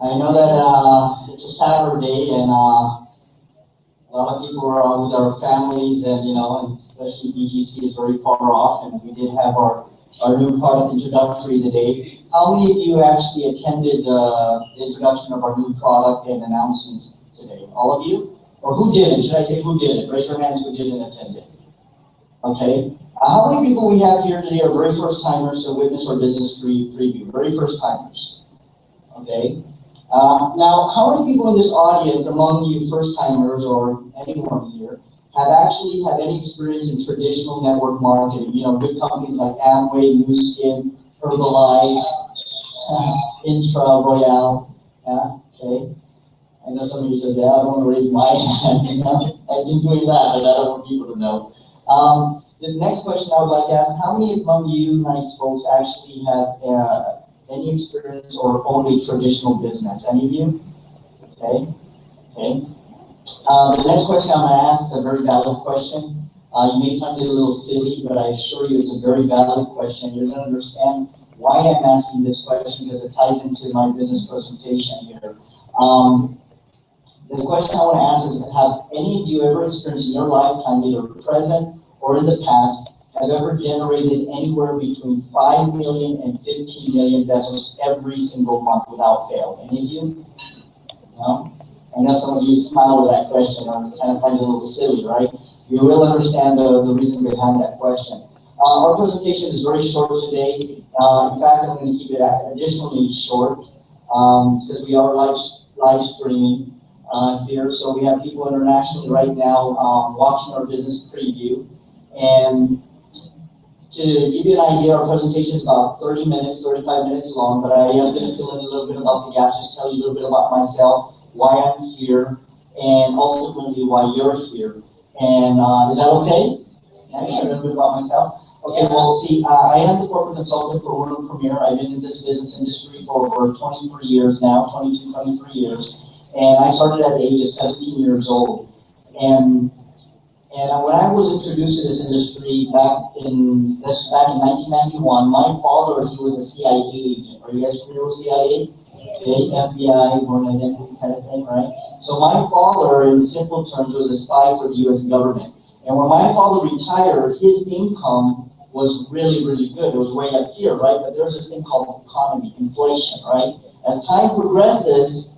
I know that it's a Saturday and a lot of people are out with our families and, and especially BGC is very far off and we did have our new product introductory today. How many of you actually attended the introduction of our new product and announcements today? All of you? Or who didn't? Should I say who didn't? Raise your hands who didn't attend it. Okay. How many people we have here today are very first timers to witness our business preview? Very first timers. Okay. Now, how many people in this audience, among you first timers or anyone here, have actually had any experience in traditional network marketing? Good companies like Amway, New Skin, Herbalife, Intra Royale. Yeah. Okay. I know some of you says, yeah, I don't want to raise my hand. I've been doing that, but I don't want people to know. The next question I would like to ask, how many among you nice folks actually have any experience or own a traditional business? Any of you? Okay. Okay. The next question I'm going to ask is a very valid question. You may find it a little silly, but I assure you it's a very valid question. You're going to understand why I'm asking this question because it ties into my business presentation here. The question I want to ask is, have any of you ever experienced in your lifetime, either present or in the past, have ever generated anywhere between 5 million and 15 million pesos every single month without fail? Any of you? No? I know some of you smile at that question or kind of find it a little silly, right? You will understand the reason behind that question. Our presentation is very short today. In fact, I'm going to keep it additionally short because we are live streaming here. So we have people internationally right now watching our business preview. And to give you an idea, our presentation is about 30 minutes, 35 minutes long, but I am going to fill in a little bit about the gaps, just tell you a little bit about myself, why I'm here, and ultimately why you're here. And is that okay? Can I share a little bit about myself? Okay, well, see, I am the corporate consultant for World Premier. I've been in this business industry for over 23 years now, 23 years. And I started at the age of 17 years old. And when I was introduced to this industry back in 1991, my father, he was a CIA agent. Are you guys familiar with CIA? Okay, FBI, born identity kind of thing, right? So my father, in simple terms, was a spy for the U.S. government. And when my father retired, his income was really, really good. It was way up here, right? But there's this thing called economy, inflation, right? As time progresses,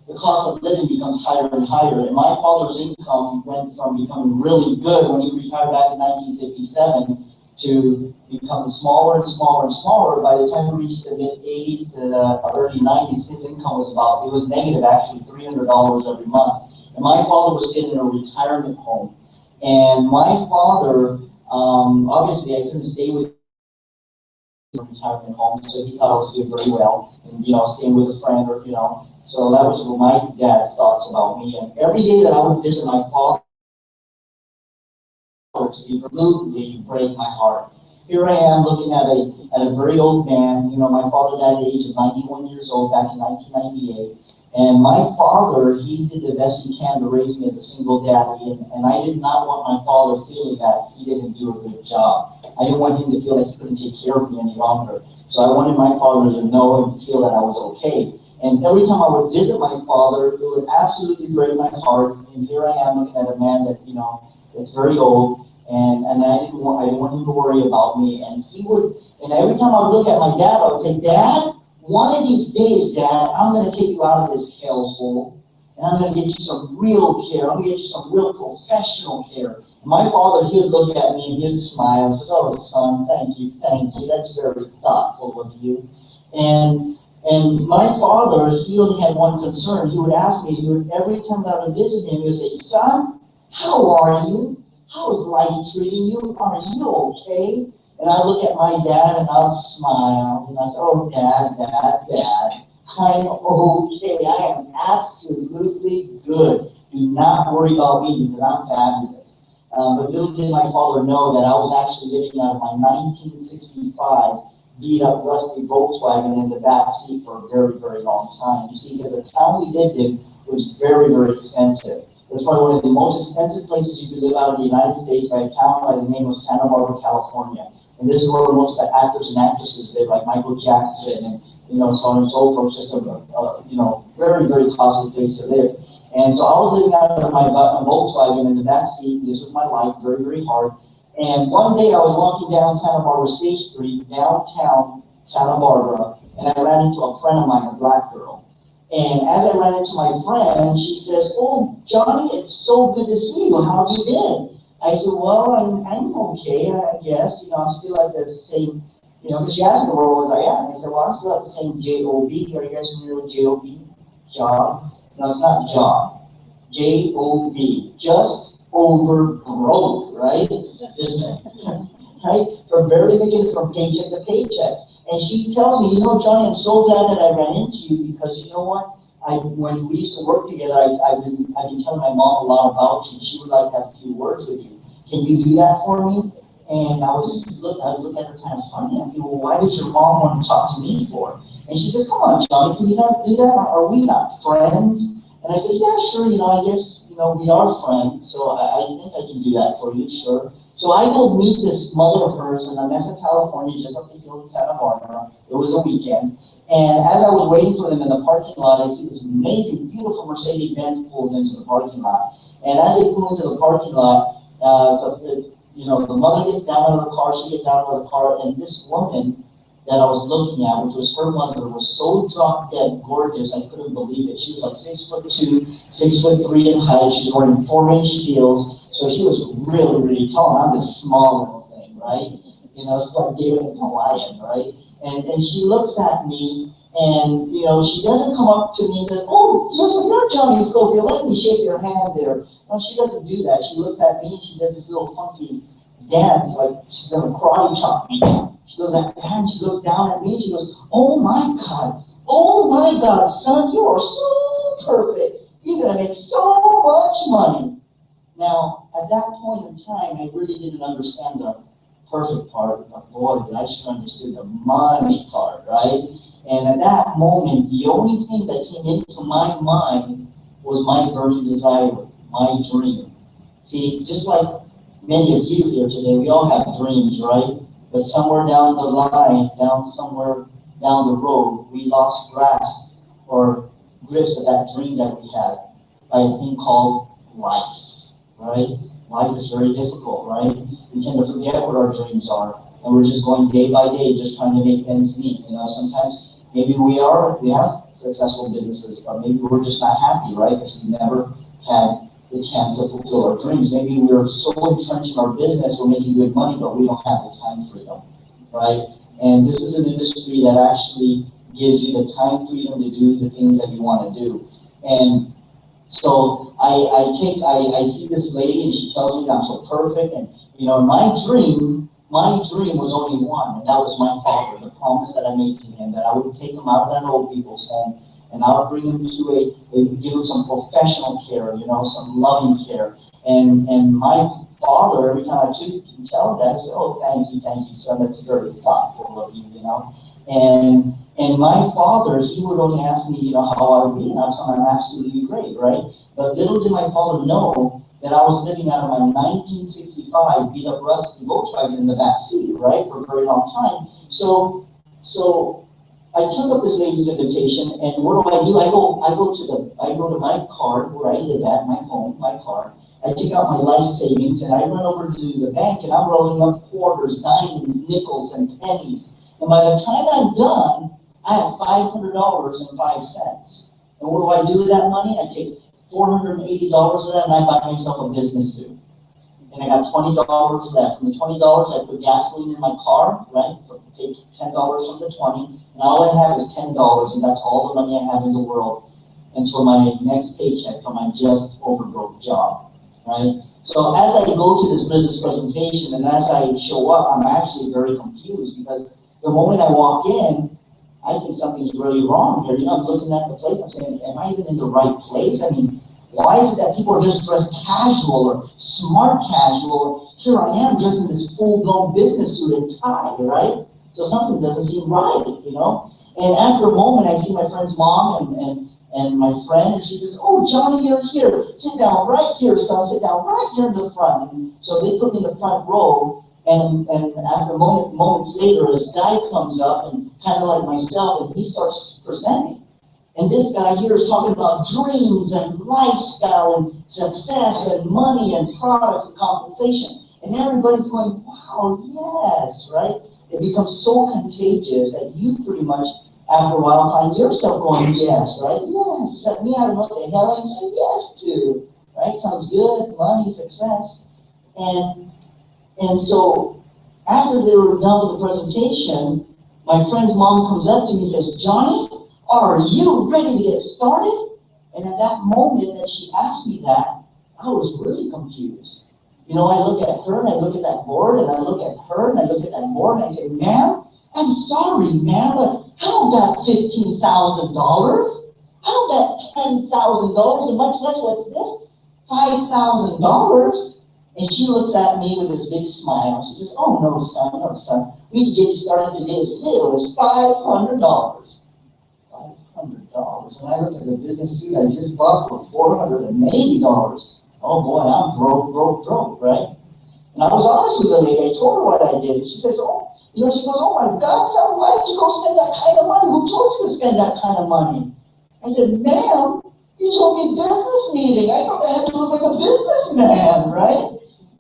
the cost of living becomes higher and higher. And my father's income went from becoming really good when he retired back in 1957 to become smaller and smaller and smaller. By the time he reached the mid-80s to the early 90s, his income was it was negative actually, $300 every month. And my father was staying in a retirement home. And my father, obviously I couldn't stay with retirement home, so he thought I was doing very well. And, staying with a friend or, so that was what my dad's thoughts about me. And every day that I would visit my father, he would absolutely break my heart. Here I am looking at a very old man. My father died at the age of 91 years old back in 1998. And my father, he did the best he can to raise me as a single daddy. And I did not want my father feeling that he didn't do a good job. I didn't want him to feel like he couldn't take care of me any longer. So I wanted my father to know and feel that I was okay. And every time I would visit my father, it would absolutely break my heart. And here I am looking at a man that, that's very old. And I didn't want him to worry about me. And every time I would look at my dad, I would say, Dad, one of these days, Dad, I'm going to take you out of this hellhole. And I'm going to get you some real care. I'm going to get you some real professional care. And my father, he would look at me and he'd smile and says, oh, son, thank you. That's very thoughtful of you. And my father, he only had one concern. He would ask me, every time that I would visit him, he would say, son, how are you? How is life treating you? Are you okay? And I look at my dad and I'll smile. And I say, oh, Dad, I'm okay. I am absolutely good. Do not worry about me because I'm fabulous. But little did my father know that I was actually living out of my 1965 beat-up rusty Volkswagen in the back seat for a very, very long time. You see, because the town we lived in was very, very expensive. It was probably one of the most expensive places you could live out of the United States by a town by the name of Santa Barbara, California. And this is where most of the actors and actresses live, like Michael Jackson and so on and so forth, just very, very costly place to live. And so I was living out of my Volkswagen in the back seat. This was my life, very, very hard. And one day I was walking down Santa Barbara State Street, downtown Santa Barbara, and I ran into a friend of mine, a black girl. And as I ran into my friend, she says, "Oh, Johnny, it's so good to see you. How have you been?" I said, "Well, I'm okay, I guess. I'm still at the same, because she asked me where was I at. And I said, well, I'm still at the same J-O-B. Are you guys familiar with J-O-B? Job? No, it's not job. J-O-B. Just over broke, right? Just, right? From barely making it from paycheck to paycheck. And she tells me, Johnny, I'm so glad that I ran into you because you know what? When we used to work together, I've been telling my mom a lot about you. She would like to have a few words with you. Can you do that for me?" And I would look at her kind of funny. I think, "Well, why does your mom want to talk to me for?" And she says, "Come on, Johnny, can you not do that? Are we not friends?" And I said, "Yeah, sure. I guess we are friends. So I think I can do that for you, sure." So I go meet this mother of hers in La Mesa, California, just up the hill in Santa Barbara. It was a weekend. And as I was waiting for them in the parking lot, I see this amazing, beautiful Mercedes-Benz pulls into the parking lot. And as they pull into the parking lot, the mother gets down out of the car, she gets out of the car, and this woman that I was looking at, which was her mother, was so drop dead gorgeous, I couldn't believe it. She was like 6'2", 6'3" in height. She was wearing 4-inch heels, so she was really, really tall. And I'm this small little thing, right? It's like David and Goliath, right? And she looks at me, and she doesn't come up to me and say, "Oh, so you're Johnny Schofield. Let me shake your hand there." No, she doesn't do that. She looks at me and she does this little funky dance, like she's gonna karate chop me. She goes at and she goes down at me and she goes, "Oh my God, son, you are so perfect. You're gonna make so much money." Now, at that point in time, I really didn't understand the perfect part, but boy, I should understood the money part, right? And at that moment, the only thing that came into my mind was my burning desire, my dream. See, just like many of you here today, we all have dreams, right? But somewhere down the line, somewhere down the road, we lost grasp or grips of that dream that we had by a thing called life, right? Life is very difficult, right? We tend to forget what our dreams are, and we're just going day by day, just trying to make ends meet. Sometimes maybe we have successful businesses, but maybe we're just not happy, right? Because we never had the chance to fulfill our dreams. Maybe we're so entrenched in our business, we're making good money, but we don't have the time freedom, right? And this is an industry that actually gives you the time freedom to do the things that you want to do. And so I see this lady and she tells me that I'm so perfect, and my dream was only one, and that was my father, the promise that I made to him, that I would take him out of that old people's home and I would bring him to give him some professional care, some loving care. And my father, every time I tell that, I say, "Oh, thank you, son, that's very thoughtful of you, And my father, he would only ask me, how I would be, and I'd tell him I'm absolutely great, right? But little did my father know that I was living out of my 1965 beat up rusty Volkswagen in the back seat, right, for a very long time. So I took up this lady's invitation, and what do? I go to my car where I live at, my home, my car. I take out my life savings and I run over to the bank and I'm rolling up quarters, dimes, nickels, and pennies. And by the time I'm done, I have $500.05. And what do I do with that money? I take $480 of that and I buy myself a business suit. And I got $20 left. From the $20, I put gasoline in my car, right? Take $10 from the 20, and all I have is $10, and that's all the money I have in the world until my next paycheck from my just over broke job, right? So as I go to this business presentation and as I show up, I'm actually very confused because the moment I walk in, I think something's really wrong here. I'm looking at the place, I'm saying, am I even in the right place? I mean, why is it that people are just dressed casual or smart casual? Here I am dressed in this full-blown business suit and tie, right? So something doesn't seem right, And after a moment, I see my friend's mom and my friend, and she says, "Oh, Johnny, you're here. Sit down right here, son. Sit down right here in the front." And so they put me in the front row, And after moments later, this guy comes up and kind of like myself, and he starts presenting. And this guy here is talking about dreams and lifestyle and success and money and products and compensation. And everybody's going, wow, yes, right? It becomes so contagious that you pretty much, after a while, find yourself going, yes, right? Yes. Except me, I don't know what the hell I'm saying yes to. Right? Sounds good, money, success. And so after they were done with the presentation, my friend's mom comes up to me and says, Johnny, are you ready to get started? And at that moment that she asked me that, I was really confused. You know, I look at her and I look at that board and I look at her and I look at that board and I say, ma'am, I'm sorry, ma'am, but I don't got $15,000. I don't got $10,000, and much less, what's this? $5,000. And she looks at me with this big smile. She says, oh, no, son. We can get you started today as little as $500. $500. And I look at the business suit I just bought for $480. Oh, boy, I'm broke, right? And I was honest with the lady. I told her what I did. And she says, she goes, oh, my God, son, why did you go spend that kind of money? Who told you to spend that kind of money? I said, ma'am, you told me business meeting. I thought I had to look like a businessman, right?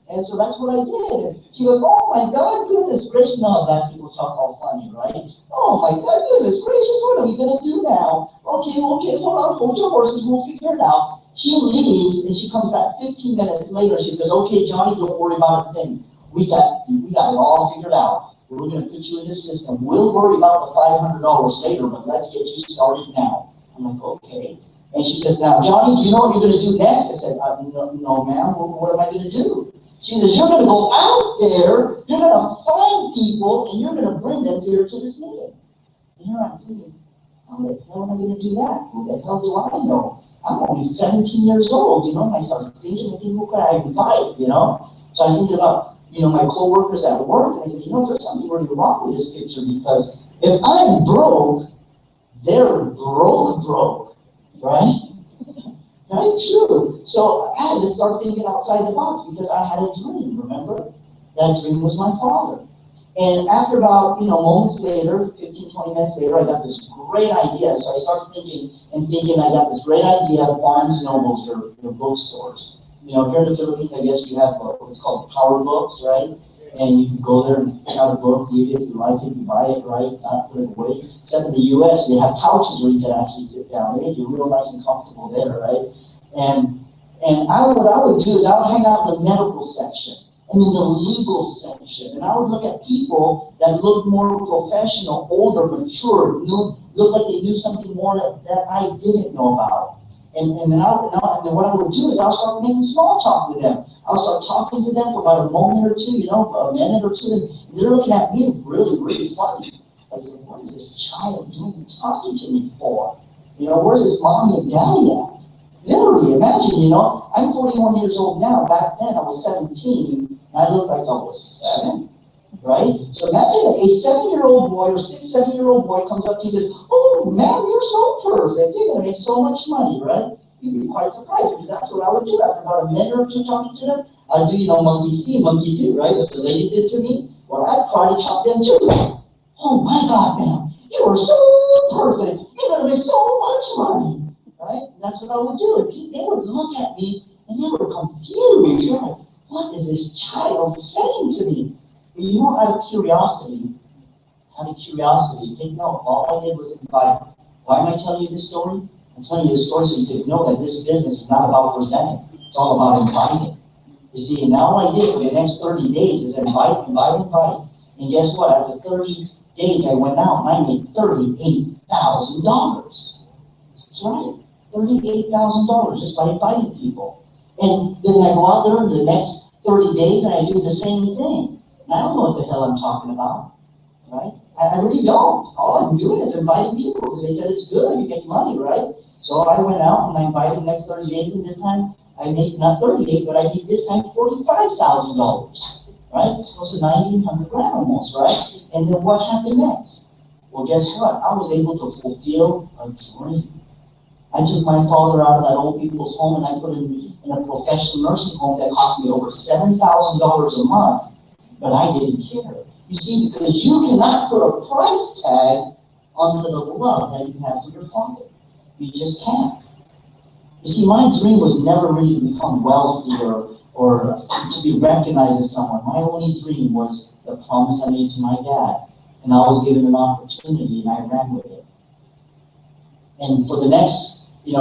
And so that's what I did. And she goes, oh my God, goodness gracious. Now that people talk all funny, right? Oh my God, goodness gracious, what are we going to do now? Okay, hold on, hold your horses, we'll figure it out. She leaves and she comes back 15 minutes later. She says, okay, Johnny, don't worry about a thing. We got it all figured out. We're going to put you in the system. We'll worry about the $500 later, but let's get you started now. I'm like, okay. And she says, now, Johnny, do you know what you're going to do next? I said, no, ma'am. What am I going to do? She says, you're going to go out there, you're going to find people, and you're going to bring them here to this meeting. And here I'm thinking, how the hell am I going to do that? Who the hell do I know? I'm only 17 years old, and I started thinking, who could I invite, So I think about, my co-workers at work, and I said, there's something really wrong with this picture, because if I'm broke, they're broke, right? Right? True. So I had to start thinking outside the box because I had a dream, remember? That dream was my father. And after about, moments later, 15, 20 minutes later, I got this great idea. So I started thinking, I got this great idea of Barnes & Nobles, your bookstores. Here in the Philippines, I guess you have what's called power books, right? And you can go there and pick out a book, read it, if you like it, you buy it, right? Not put it away. Except in the U.S., they have couches where you can actually sit down. They make you real nice and comfortable there, right? And what I would do is I would hang out in the medical section and in the legal section. And I would look at people that looked more professional, older, mature, looked like they knew something more that I didn't know about. And then what I would do is I'll start making small talk with them. I'll start talking to them for about a moment or two, a minute or two, and they're looking at me really, really funny. I was like, what is this child doing talking to me for? Where's his mommy and daddy at? Literally, imagine, I'm 41 years old now. Back then, I was 17, and I looked like I was 7, right? So imagine a 7-year-old boy or 7-year-old boy comes up to you and says, oh, man, you're so perfect. You're going to make so much money, right? You'd be quite surprised because that's what I would do. After about a minute or two talking to them, I'd do, monkey see, monkey do, right? What the lady did to me, well, I'd karate chop them too. Oh my God, man, you are so perfect. You're going to make so much money, right? And that's what I would do. And they would look at me and they were confused. They're like, what is this child saying to me? But out of curiosity, take note. All I did was invite. Why am I telling you this story? I'm telling you this story so you can know that this business is not about presenting. It's all about inviting. You see, and all I did for the next 30 days is invite. And guess what? After 30 days, I went out and I made $38,000. That's right. $38,000 just by inviting people. And then I go out there in the next 30 days and I do the same thing. And I don't know what the hell I'm talking about, right? I really don't. All I'm doing is inviting people because they said it's good, you make money, right? So I went out and I invited the next 30 days, and this time I made not 38, but I did this time $45,000, right? Close to $1,900 almost, right? And then what happened next? Well, guess what? I was able to fulfill a dream. I took my father out of that old people's home and I put him in a professional nursing home that cost me over $7,000 a month. but I didn't care. You see, because you cannot put a price tag onto the love that you have for your father. You just can't. You see, my dream was never really to become wealthy or to be recognized as someone. My only dream was the promise I made to my dad. And I was given an opportunity and I ran with it. And for the next 17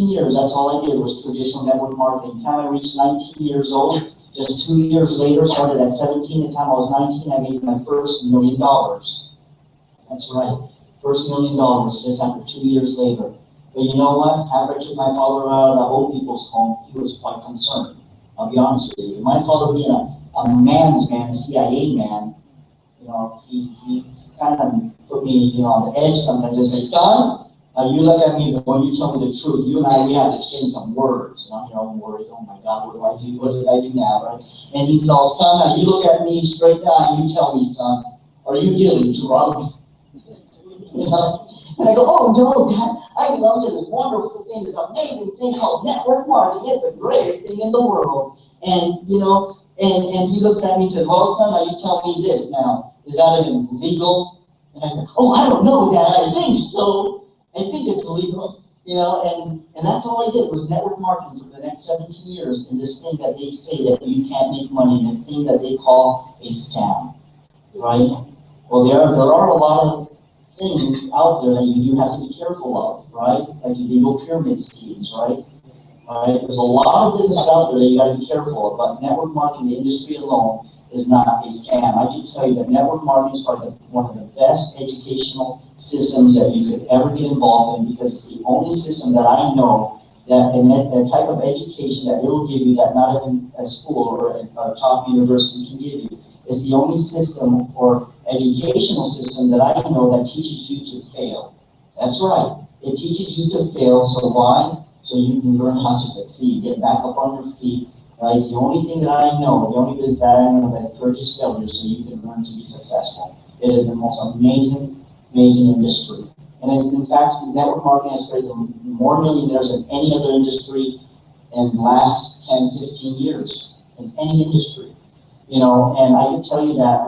years, that's all I did was traditional network marketing. Until I reached 19 years old, just 2 years later, started at 17, the time I was 19, I made my first $1 million. That's right, first $1 million just after 2 years later. But you know what? After I took my father out of the old people's home, he was quite concerned. I'll be honest with you. My father being a man's man, a CIA man, he kind of put me, on the edge sometimes and say, son, you look at me, but when you tell me the truth, you and I, we have to exchange some words. And I'm here, I'm worried, oh my God, what do I do? What did I do now, right? And he's all, son, now you look at me straight down, you tell me, son, are you dealing drugs? And I go, oh no, Dad, I love this wonderful thing, this amazing thing called network marketing. It's the greatest thing in the world. And, and he looks at me and says, well, son, now you tell me this now. Is that even legal? And I said, oh, I don't know, Dad, I think so. I think it's legal, and that's all I did was network marketing for the next 17 years in this thing that they say that you can't make money in, a thing that they call a scam, right? Well, there are a lot of things out there that you do have to be careful of, right? Like illegal pyramid schemes, right? All right, there's a lot of business out there that you got to be careful of, but network marketing, the industry alone, is not a scam. I can tell you that network marketing is probably one of the best educational systems that you could ever get involved in, because it's the only system that I know that the type of education that it will give you that not even a school or a top university can give you. It's the only system or educational system that I know that teaches you to fail. That's right. It teaches you to fail. So why? So you can learn how to succeed, get back up on your feet. Right? It's the only thing that I know, the only business that I know that encourages failure so you can learn to be successful. It is the most amazing industry. And in fact, network marketing has created more millionaires than any other industry in the last 10, 15 years, in any industry. And I can tell you that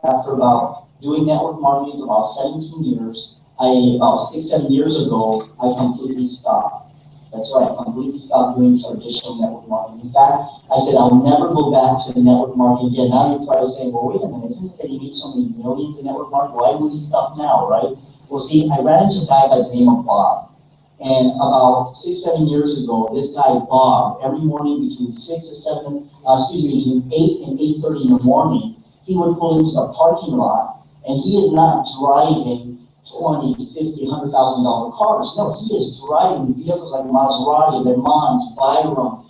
after about doing network marketing for about 17 years, about 6, 7 years ago, I completely stopped. That's right, I completely stopped doing traditional network marketing. In fact, I said I'll never go back to the network marketing again. Now you're probably saying, well, wait a minute, isn't it that you need so many millions in network marketing? Why would he stop now, right? Well, see, I ran into a guy by the name of Bob. And about 6, 7 years ago, this guy, Bob, every morning between 8 and 8:30 in the morning, he would pull into the parking lot, and he is not driving $20, $50, $100,000 cars. No, he is driving vehicles like Maserati, Le Mans, Byron,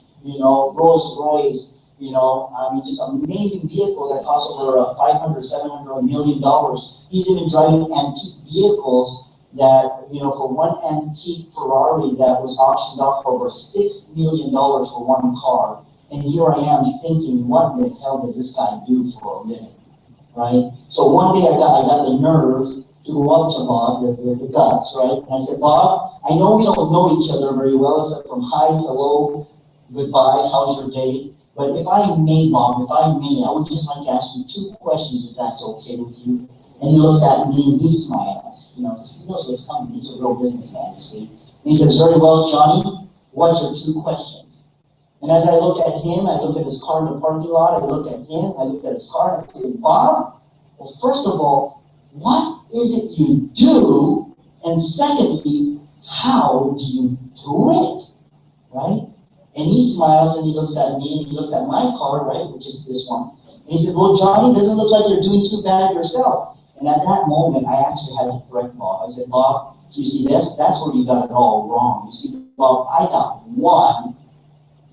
Rolls Royce, just amazing vehicles that cost over $500, $700, $1 million. He's even driving antique vehicles that, for one antique Ferrari that was auctioned off for over $6 million for one car. And here I am thinking, what the hell does this guy do for a living, right? So one day I got the nerve to go up to Bob, the guts, right? And I said, Bob, I know we don't know each other very well, except from hi, hello, goodbye, how's your day? But if I may, Bob, I would just like to ask you 2 questions, if that's okay with you. And he looks at me and he smiles, he knows what's coming. He's a real businessman, you see. And he says, very well, Johnny, what's your 2 questions? And as I look at him, I look at his car in the parking lot, I look at him, I look at his car, and I say, Bob, well, first of all, what is it you do? And secondly, how do you do it? Right? And he smiles and he looks at me and he looks at my car, right, which is this one. And he says, well, Johnny, doesn't look like you're doing too bad yourself. And at that moment, I actually had to correct Bob. I said, Bob, so you see, that's where you got it all wrong. You see, Bob, I got one,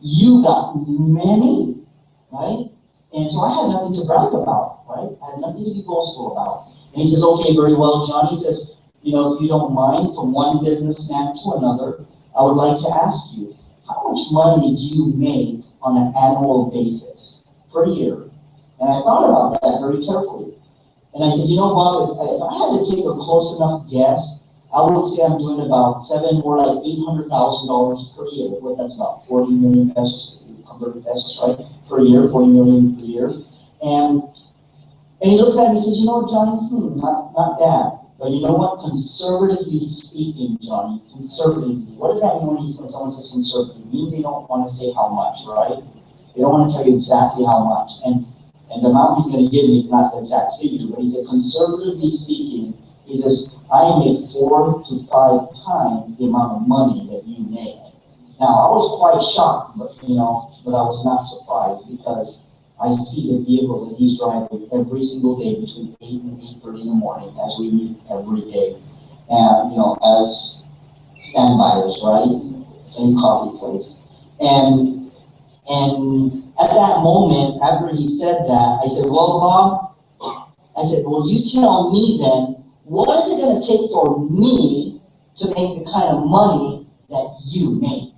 you got many, right? And so I had nothing to brag about, right? I had nothing to be boastful about. And he says, okay, very well, Johnny. He says, if you don't mind, from one businessman to another, I would like to ask you, how much money do you make on an annual basis per year? And I thought about that very carefully. And I said, Bob, if I had to take a close enough guess, I would say I'm doing about more like $800,000 per year. Well, that's about 40 million pesos, if you convert to pesos, right? Per year, 40 million per year. And he looks at me and says, you know what, Johnny, not bad. But you know what, conservatively speaking, Johnny, conservatively, what does that mean when someone says conservative? It means they don't want to say how much, right? They don't want to tell you exactly how much. And the amount he's going to give me is not the exact figure, but he said, conservatively speaking, he says, I make 4 to 5 times the amount of money that you make. Now, I was quite shocked, but I was not surprised because I see the vehicles that he's driving every single day between 8 and 8:30 in the morning as we meet every day. And, as standbys, right? Same coffee place. And at that moment, after he said that, I said, well, Bob, well, you tell me then, what is it going to take for me to make the kind of money that you make?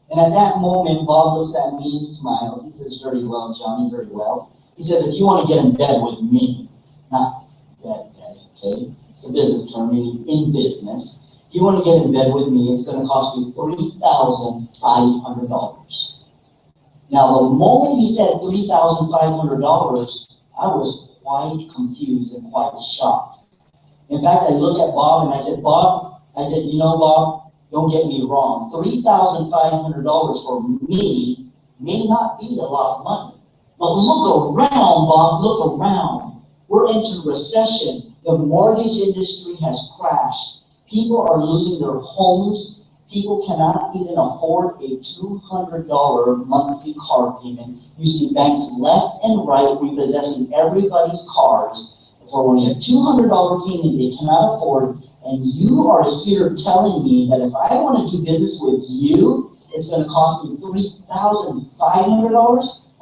And at that moment, Bob looks at me and smiles. He says, very well, Johnny, very well. He says, if you want to get in bed with me, not bed, okay? It's a business term, meaning in business. If you want to get in bed with me, it's going to cost you $3,500. Now, the moment he said $3,500, I was quite confused and quite shocked. In fact, I looked at Bob and I said, Bob, Bob, don't get me wrong, $3,500 for me may not be a lot of money. But look around, Bob, look around. We're entering recession. The mortgage industry has crashed. People are losing their homes. People cannot even afford a $200 monthly car payment. You see banks left and right repossessing everybody's cars for only a $200 payment they cannot afford. And you are here telling me that if I want to do business with you, it's going to cost me $3,500?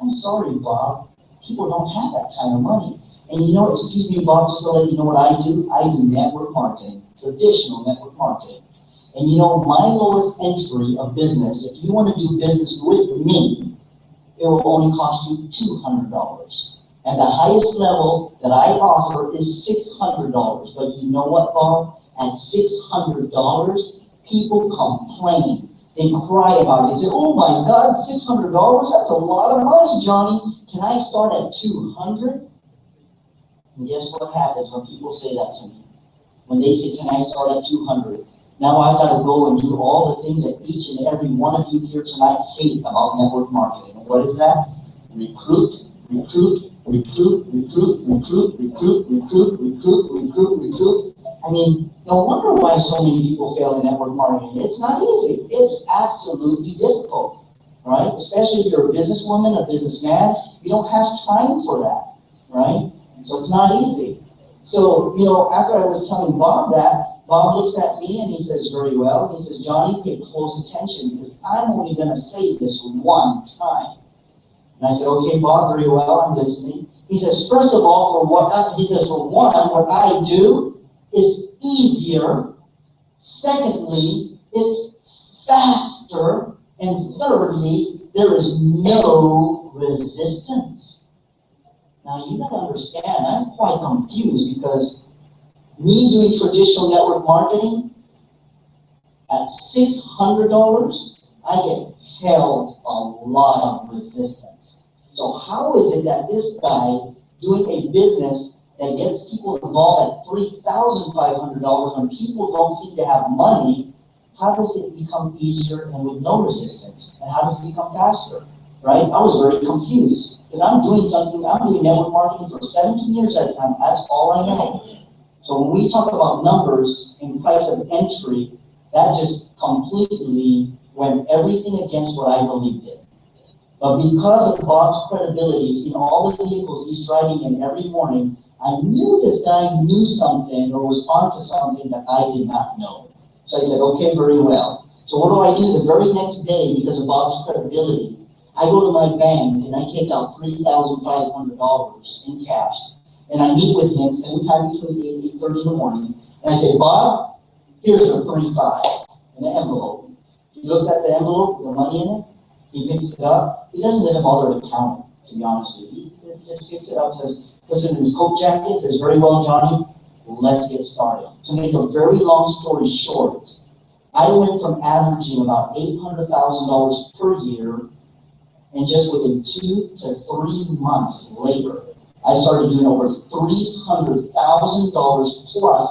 I'm sorry, Bob. People don't have that kind of money. And excuse me, Bob, just to let you know what I do. I do network marketing, traditional network marketing. And my lowest entry of business, if you want to do business with me, it will only cost you $200. And the highest level that I offer is $600. But you know what, Bob? At $600, people complain. They cry about it. They say, oh my God, $600? That's a lot of money, Johnny. Can I start at $200? And guess what happens when people say that to me? When they say, can I start at $200? Now I've got to go and do all the things that each and every one of you here tonight hate about network marketing. And what is that? Recruit, recruit, recruit, recruit, recruit, recruit, recruit, recruit, recruit, recruit. I mean, no wonder why so many people fail in network marketing. It's not easy. It's absolutely difficult, right? Especially if you're a businesswoman, a businessman, you don't have time for that, right? So it's not easy. So, after I was telling Bob that, Bob looks at me and he says, very well. He says, Johnny, pay close attention because I'm only going to say this one time. And I said, okay, Bob, very well, I'm listening. He says, first of all, for one, what I do is easier. Secondly, it's faster. And thirdly, there is no resistance. Now, you got to understand, I'm quite confused because me doing traditional network marketing at $600, I get held a lot of resistance. So how is it that this guy doing a business that gets people involved at $3,500 when people don't seem to have money, how does it become easier and with no resistance? And how does it become faster, right? I was very confused because I'm doing network marketing for 17 years at a time. That's all I know. So when we talk about numbers and price of entry, that just completely went everything against what I believed in. But because of Bob's credibility, seeing all the vehicles he's driving in every morning, I knew this guy knew something or was onto something that I did not know. So I said, okay, very well. So what do? The very next day, because of Bob's credibility, I go to my bank and I take out $3,500 in cash. And I meet with him same time between 8 and 8:30 in the morning. And I say, Bob, here's your $3,500 in an envelope. He looks at the envelope, the money in it. He picks it up. He doesn't even bother to count it, to be honest with you. He just picks it up, puts it in his coat jacket, says, very well, Johnny, let's get started. To make a very long story short, I went from averaging about $800,000 per year And just within 2 to 3 months later, I started doing over $300,000 plus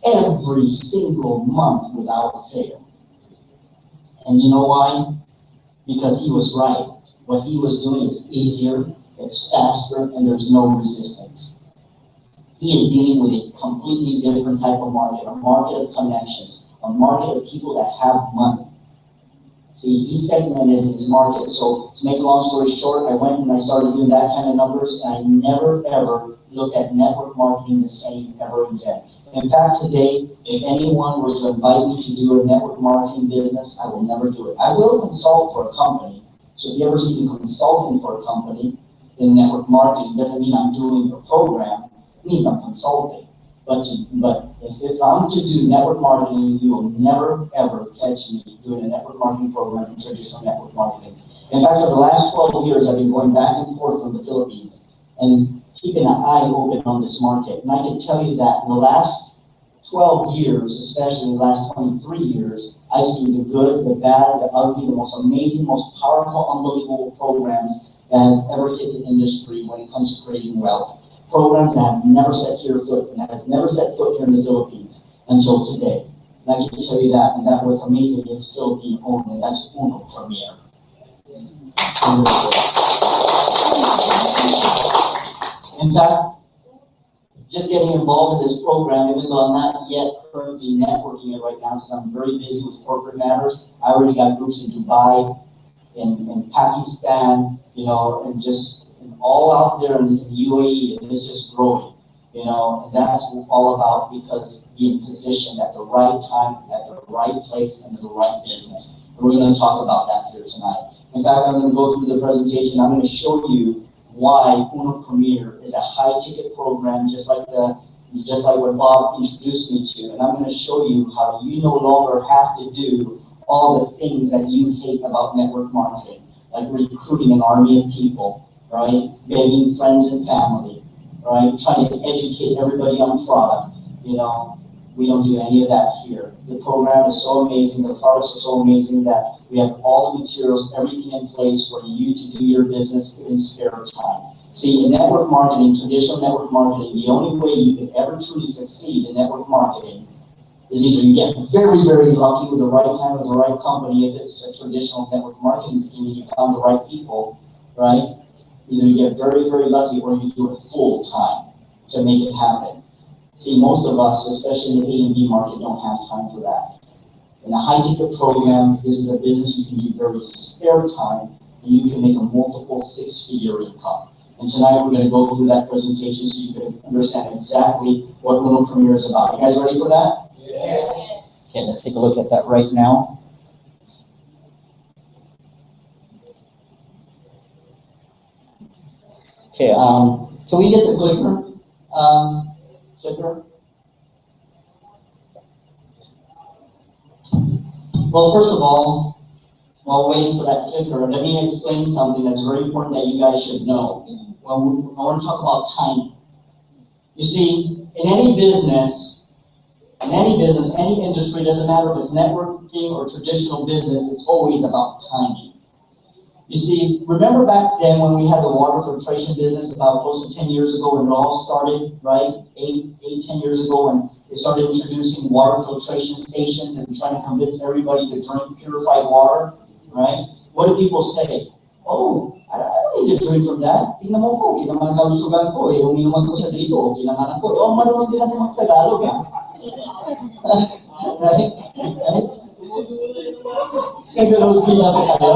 every single month without fail. And you know why? Because he was right. What he was doing is easier, it's faster, and there's no resistance. He is dealing with a completely different type of market, a market of connections, a market of people that have money. See, he segmented his market. So to make a long story short, I went and I started doing that kind of numbers, and I never ever looked at network marketing the same ever again. In fact, today, if anyone were to invite me to do a network marketing business, I will never do it. I will consult for a company. So if you ever see me consulting for a company in network marketing, it doesn't mean I'm doing a program. It means I'm consulting. But if I'm to do network marketing, you will never ever catch me doing a network marketing program in traditional network marketing. In fact, for the last 12 years, I've been going back and forth from the Philippines and keeping an eye open on this market. And I can tell you that in the last 12 years, especially in the last 23 years, I've seen the good, the bad, the ugly, the most amazing, most powerful, unbelievable programs that has ever hit the industry when it comes to creating wealth. Programs that have never set foot and that has never set foot here in the Philippines until today. And I can tell you that, and that what's amazing, it's Philippine owned, and that's Uno Premier. In fact, just getting involved in this program, even though I'm not yet currently networking it right now because I'm very busy with corporate matters, I already got groups in Dubai, in Pakistan, and just all out there in UAE, and it's just growing, and that's all about because being positioned at the right time, at the right place, and in the right business. And we're going to talk about that here tonight. In fact, I'm going to go through the presentation. I'm going to show you why Uno Premier is a high-ticket program, just like what Bob introduced me to. And I'm going to show you how you no longer have to do all the things that you hate about network marketing, like recruiting an army of people, right? Begging friends and family, right? Trying to educate everybody on product. We don't do any of that here. The program is so amazing, the products are so amazing that we have all the materials, everything in place for you to do your business in spare time. See, in network marketing, traditional network marketing, the only way you can ever truly succeed in network marketing is either you get very, very lucky with the right time with the right company, if it's a traditional network marketing scheme and you found the right people, right? Either you get very, very lucky or you do it full time to make it happen. See, most of us, especially in the A and B market, don't have time for that. In a high-ticket program, this is a business you can do very spare time, and you can make a multiple six-figure income. And tonight we're going to go through that presentation so you can understand exactly what Uno Premier is about. You guys ready for that? Yes. Okay, let's take a look at that right now. Okay, can we get the clicker? Clicker? Well, first of all, while waiting for that clicker, let me explain something that's very important that you guys should know. I want to talk about timing. You see, in any business, any industry, doesn't matter if it's networking or traditional business, it's always about timing. You see, remember back then when we had the water filtration business about close to 10 years ago when it all started, right? 10 years ago when they started introducing water filtration stations and trying to convince everybody to drink purified water, right? What do people say? Oh, I don't need to drink from that. Tingnan mo ko, kinaman kalusugan ko, uminuman ko sa dito, kinamanan ko. Oh, marunong din ako mag-Tagalog, ha? Right? Nag-nosebleed na po kayo?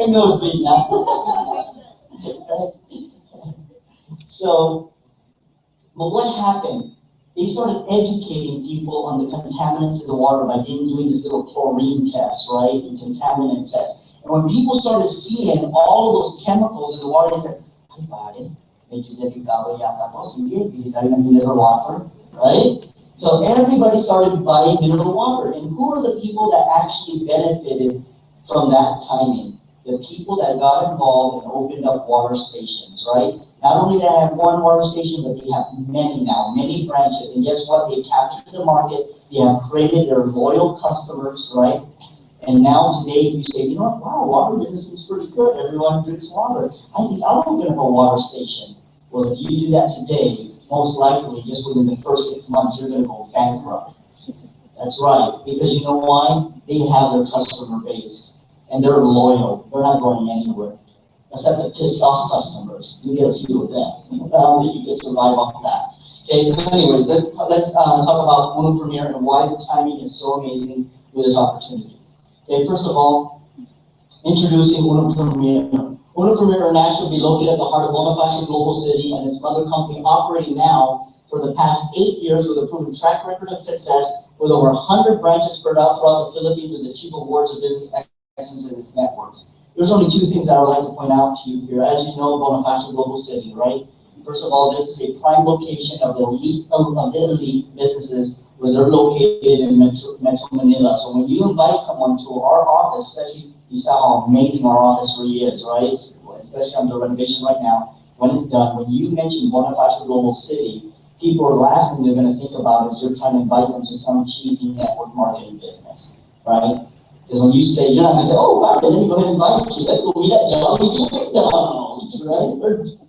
Nag-nosebleed na? So, but what happened? They started educating people on the contaminants in the water by doing this little chlorine test, right? And contaminant test. And when people started seeing all those chemicals in the water, they said, ay pare, medyo delikado yata to. Sige, bili tayo ng mineral water, right? So everybody started buying mineral water. And who are the people that actually benefited from that timing? The people that got involved and opened up water stations, right? Not only they have one water station, but they have many now, many branches. And guess what? They captured the market. They have created their loyal customers, right? And now today, if you say, you know what, wow, water business seems pretty good. Everyone drinks water. I think I'll open up a water station. Well, if you do that today, most likely, just within the first 6 months, you're going to go bankrupt. That's right, because you know why? They have their customer base, and they're loyal. They're not going anywhere. Except the pissed off customers. You get a few of them. I don't think you can survive off that. Okay, so anyways, let's talk about Uno Premier and why the timing is so amazing with this opportunity. Okay, first of all, introducing Uno Premier. Uno Premier International will be located at the heart of Bonifacio Global City, and its mother company operating now for the past 8 years with a proven track record of success, with over 100 branches spread out throughout the Philippines with the chief awards of business excellence in its networks. There's only 2 things I would like to point out to you here. As you know, Bonifacio Global City, right? First of all, this is a prime location of the elite businesses where they're located in Metro Manila. So when you invite someone to our office, especially, you saw how amazing our office really is, right? Especially under renovation right now. When it's done, when you mention Bonifacio Global City, people are the last thing they're going to think about is you're trying to invite them to some cheesy network marketing business, right? Because when you say, you're not going to say, oh, wow, let me go ahead and invite you. Let's go meet at Jolly McDonald's, right?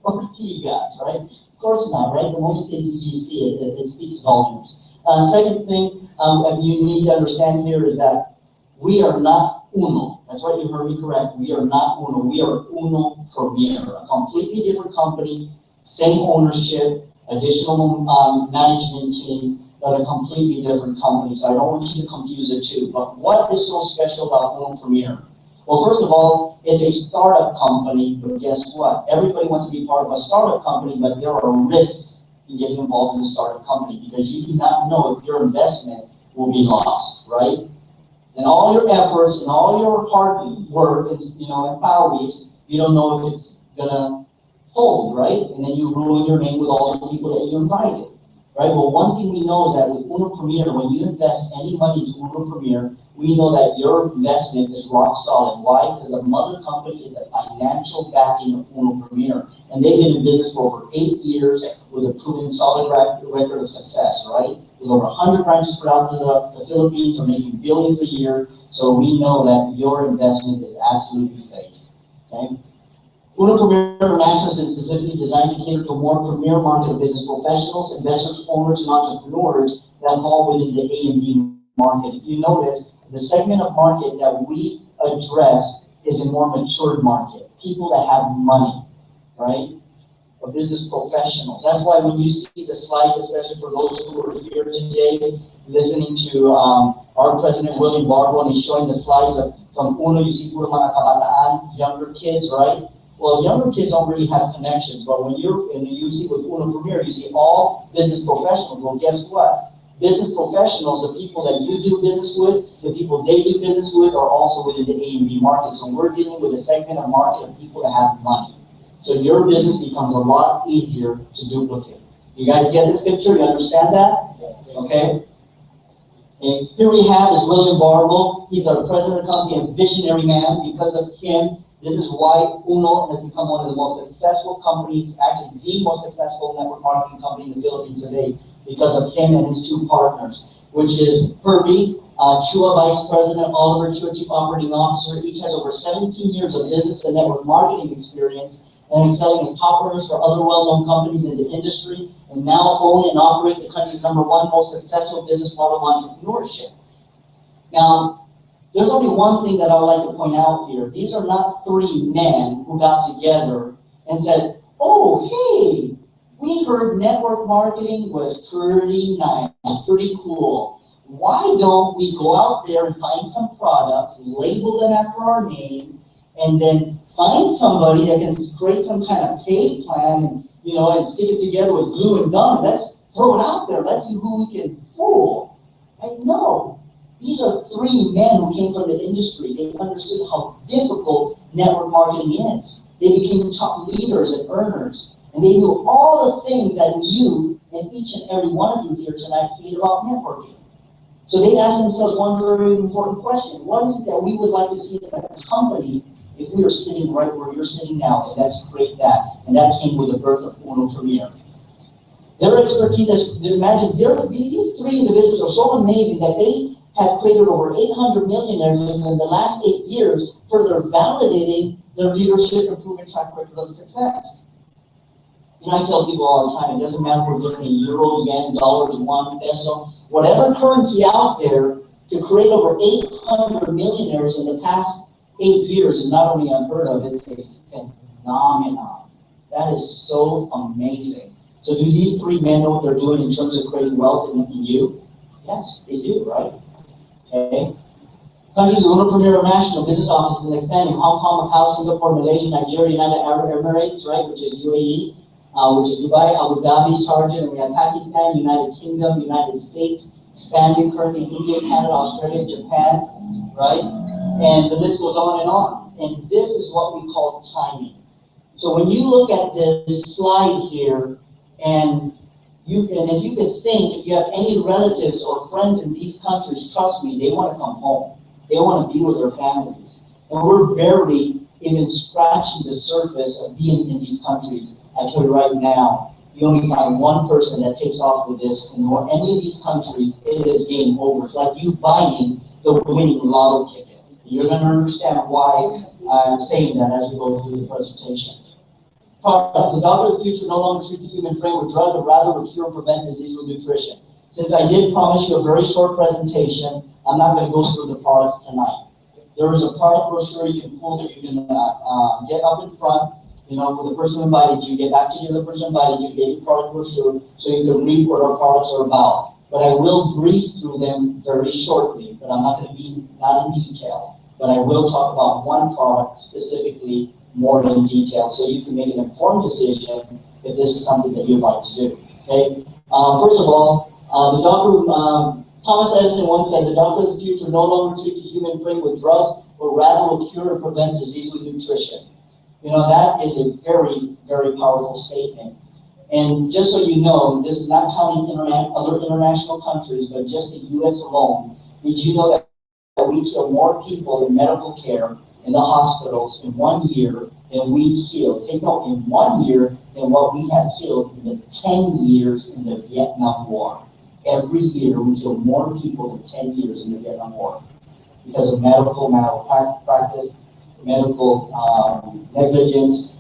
Or Tigas, right? Of course not, right? The moment you say BGC, it speaks volumes. Second thing you need to understand here is that we are not Uno. That's right, you heard me correct. We are not Uno. We are Uno Premier, a completely different company, same ownership, additional management team, but a completely different company. So I don't want you to confuse the two. But what is so special about Uno Premier? Well, first of all, it's a startup company, but guess what? Everybody wants to be part of a startup company, but there are risks in getting involved in a startup company because you do not know if your investment will be lost, right? And all your efforts and all your hard work, and powers, you don't know if it's gonna fold, right? And then you ruin your name with all the people that you invited. Right? Well, one thing we know is that with Uno Premier, when you invest any money into Uno Premier, we know that your investment is rock solid. Why? Because the mother company is a financial backing of Uno Premier. And they've been in business for over 8 years with a proven solid record of success, right? With over 100 branches throughout the Philippines, are making billions a year. So we know that your investment is absolutely safe. Okay? Uno Premier International has been specifically designed to cater to more premier market of business professionals, investors, owners, and entrepreneurs that fall within the A and B market. If you notice, the segment of market that we address is a more matured market. People that have money, right? Or business professionals. That's why when you see the slide, especially for those who are here today, listening to our President William Barbo, and he's showing the slides from Uno, you see puro mga kabataan, younger kids, right? Well, younger kids don't really have connections, but when you see with Uno Premier, you see all business professionals. Well, guess what? Business professionals, the people that you do business with, the people they do business with, are also within the A and B market. So we're dealing with a segment of market of people that have money. So your business becomes a lot easier to duplicate. You guys get this picture? You understand that? Yes. Okay. And here we have is William Barbo. He's our president of the company, a visionary man. Because of him, this is why Uno has become one of the most successful companies, actually the most successful network marketing company in the Philippines today, because of him and his 2 partners, which is Herbie, Chua Vice President, Oliver Chua, Chief Operating Officer. Each has over 17 years of business and network marketing experience and excelling as top earners for other well-known companies in the industry, and now own and operate the country's #1 most successful business model of entrepreneurship. Now, there's only one thing that I would like to point out here. These are not 3 men who got together and said, oh, hey, we heard network marketing was pretty nice, pretty cool. Why don't we go out there and find some products, label them after our name, and then find somebody that can create some kind of paid plan and stick it together with glue and gum. Let's throw it out there. Let's see who we can fool. I know. These are 3 men who came from the industry. They understood how difficult network marketing is. They became top leaders and earners. And they knew all the things that you and each and every one of you here tonight hate about networking. So they asked themselves one very important question. What is it that we would like to see in a company if we are sitting right where you're sitting now? And let's create that. And that came with the birth of Uno Premier. Their expertise, imagine, these 3 individuals are so amazing that they have created over 800 millionaires in the last 8 years, further validating their leadership and proven track record of success. You know, I tell people all the time, it doesn't matter if we're dealing in euro, yen, dollars, won, peso, whatever currency out there, to create over 800 millionaires in the past 8 years is not only unheard of, it's a phenomenon. That is so amazing. So do these three men know what they're doing in terms of creating wealth in you? Yes, they do, right? Okay. Countries with premier national business offices expanding: Hong Kong, Macau, Singapore, Malaysia, Nigeria, United Arab Emirates, right, which is UAE, which is Dubai, Abu Dhabi, Sharjah, and we have Pakistan, United Kingdom, United States, expanding currently India, Canada, Australia, Japan, right? And the list goes on and on. And this is what we call timing. So when you look at this slide here, and if you could think, if you have any relatives or friends in these countries, trust me, they want to come home. They want to be with their families. And we're barely even scratching the surface of being in these countries. I tell you right now, you only find one person that takes off with this in any of these countries, it is game over. It's like you buying the winning lotto ticket. You're going to understand why I'm saying that as we go through the presentation. Products. The doctor of the future no longer treat the human frame with drugs, but rather will cure and prevent disease with nutrition. Since I did promise you a very short presentation, I'm not going to go through the products tonight. There is a product brochure you can pull that you can get up in front. You know, for the person who invited you, get back to the other person who invited you, get your product brochure so you can read what our products are about. But I will breeze through them very shortly, but I'm not going to be not in detail. But I will talk about one product specifically more in detail so you can make an informed decision if this is something that you'd like to do. Okay. First of all, the doctor, Thomas Edison once said, the doctor of the future no longer treat the human frame with drugs, but rather will cure and prevent disease with nutrition. You know, that is a very, very powerful statement. And just so you know, this is not counting other international countries, but just the U.S. alone. Did you know that we kill more people in medical care in the hospitals in 1 year than we killed, in 1 year, than what we have killed in the 10 years in the Vietnam War? Every year we kill more people than 10 years in the Vietnam War because of medical malpractice, medical negligence,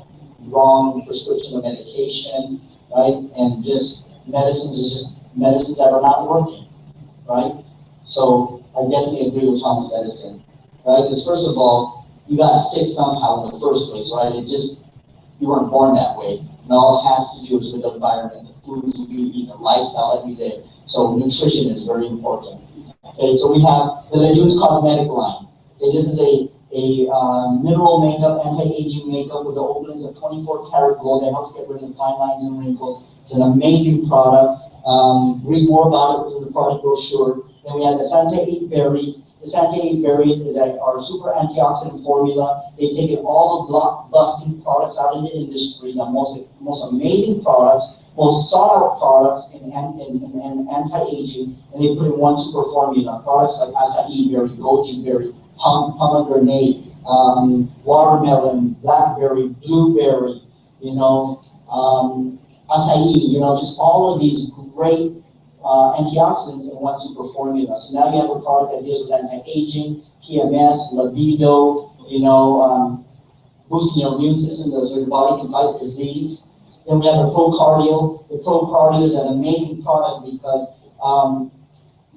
wrong prescription of medication, right? And just medicines that are not working, right? So I definitely agree with Thomas Edison, right? Because first of all, you got sick somehow in the first place, right? You weren't born that way. And all it has to do is with the environment, the foods you eat, the lifestyle that you live. So nutrition is very important. Okay, so we have the Lejeun's Cosmetic line. Okay, this is a mineral makeup, anti-aging makeup with the openings of 24 karat gold that helps get rid of the fine lines and wrinkles. It's an amazing product. Read more about it through the product brochure. Then we have the Santa 8 Berries. The Santa 8 Berries is our super antioxidant formula. They've taken all the blockbusting products out in the industry, the most amazing products, most sought-out products in anti-aging, and they put in one super formula. Products like acai berry, goji berry, pomegranate, watermelon, blackberry, blueberry, acai, just all of these great antioxidants in one super formula. So now you have a product that deals with anti-aging, PMS, libido, boosting your immune system so your body can fight disease. Then we have the Pro Cardio. The Pro Cardio is an amazing product because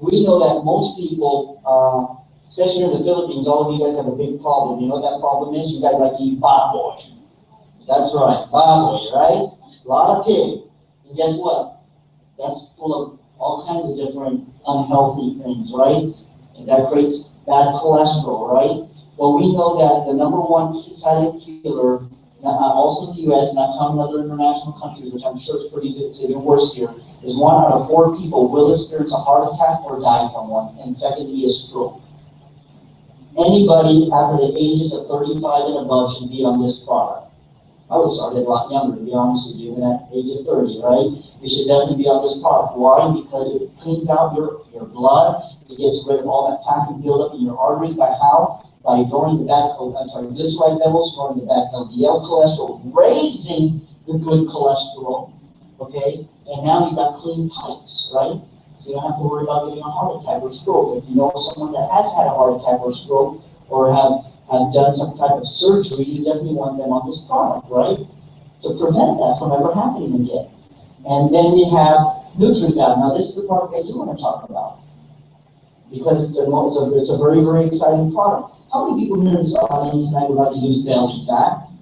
we know that most people, especially in the Philippines, all of you guys have a big problem. You know what that problem is? You guys like to eat baboy. That's right, baboy, right? A lot of pig. And guess what? That's full of all kinds of different unhealthy things, right? And that creates bad cholesterol, right? Well, we know that the number one silent killer, also in the U.S., not counting other international countries, which I'm sure it's even worse here, is 1 out of 4 people will experience a heart attack or die from one, and secondly, a stroke. Anybody after the ages of 35 and above should be on this product. I was started a lot younger, to be honest with you, even at the age of 30, right? You should definitely be on this product. Why? Because it cleans out your blood. It gets rid of all that plaque and buildup in your arteries. By how? By lowering the bad triglyceride levels, lowering the bad LDL cholesterol, raising the good cholesterol, okay? And now you got clean pipes, right? So you don't have to worry about getting a heart attack or stroke. If you know someone that has had a heart attack or stroke or have done some type of surgery, you definitely want them on this product, right? To prevent that from ever happening again. And then we have NutriFab. Now this is the product that you want to talk about because it's a very, very exciting product. How many people here in this audience tonight would like to lose belly fat?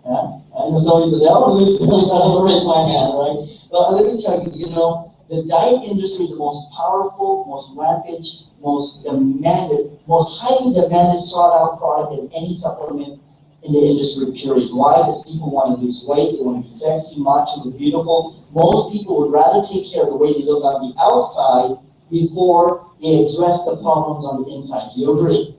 Yeah? I know somebody says, I want to lose belly fat, I'm going to raise my hand, right? Well, let me tell you, the diet industry is the most powerful, most rampant, most demanded, most highly demanded, sought out product in any supplement in the industry, period. Why? Because people want to lose weight, they want to be sexy, macho, and beautiful. Most people would rather take care of the way they look on the outside before they address the problems on the inside. Do you agree?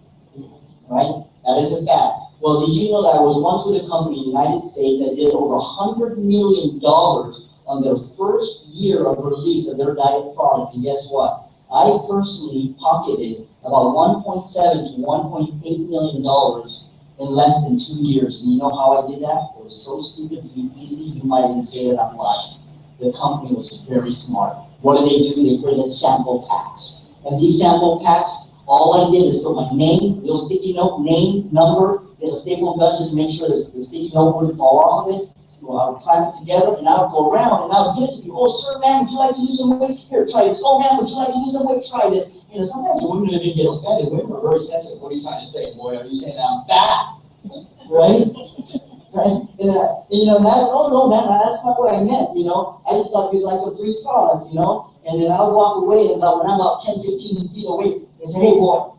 Right? That is a fact. Well, did you know that I was once with a company in the United States that did over $100 million on their first year of release of their diet product, and guess what? I personally pocketed about $1.7 to $1.8 million in less than 2 years. And you know how I did that? It was so stupid to be easy, you might even say that I'm lying. The company was very smart. What do? They created sample packs. And these sample packs, all I did is put my name, little sticky note, name, number, get a staple gun just to make sure the sticky note wouldn't fall off of it. So I would clamp it together and I would go around and I would give it to people. Oh, sir, man, would you like to lose some weight? Here, try this. Oh, man, would you like to lose some weight? Try this. Sometimes women didn't get offended. Women are very sensitive. What are you trying to say, boy? Are you saying that I'm fat? Right? Right? Oh, no, man, that's not what I meant, I just thought you'd like a free product, and then I would walk away and when I'm about 10, 15 feet away, and say, hey, boy,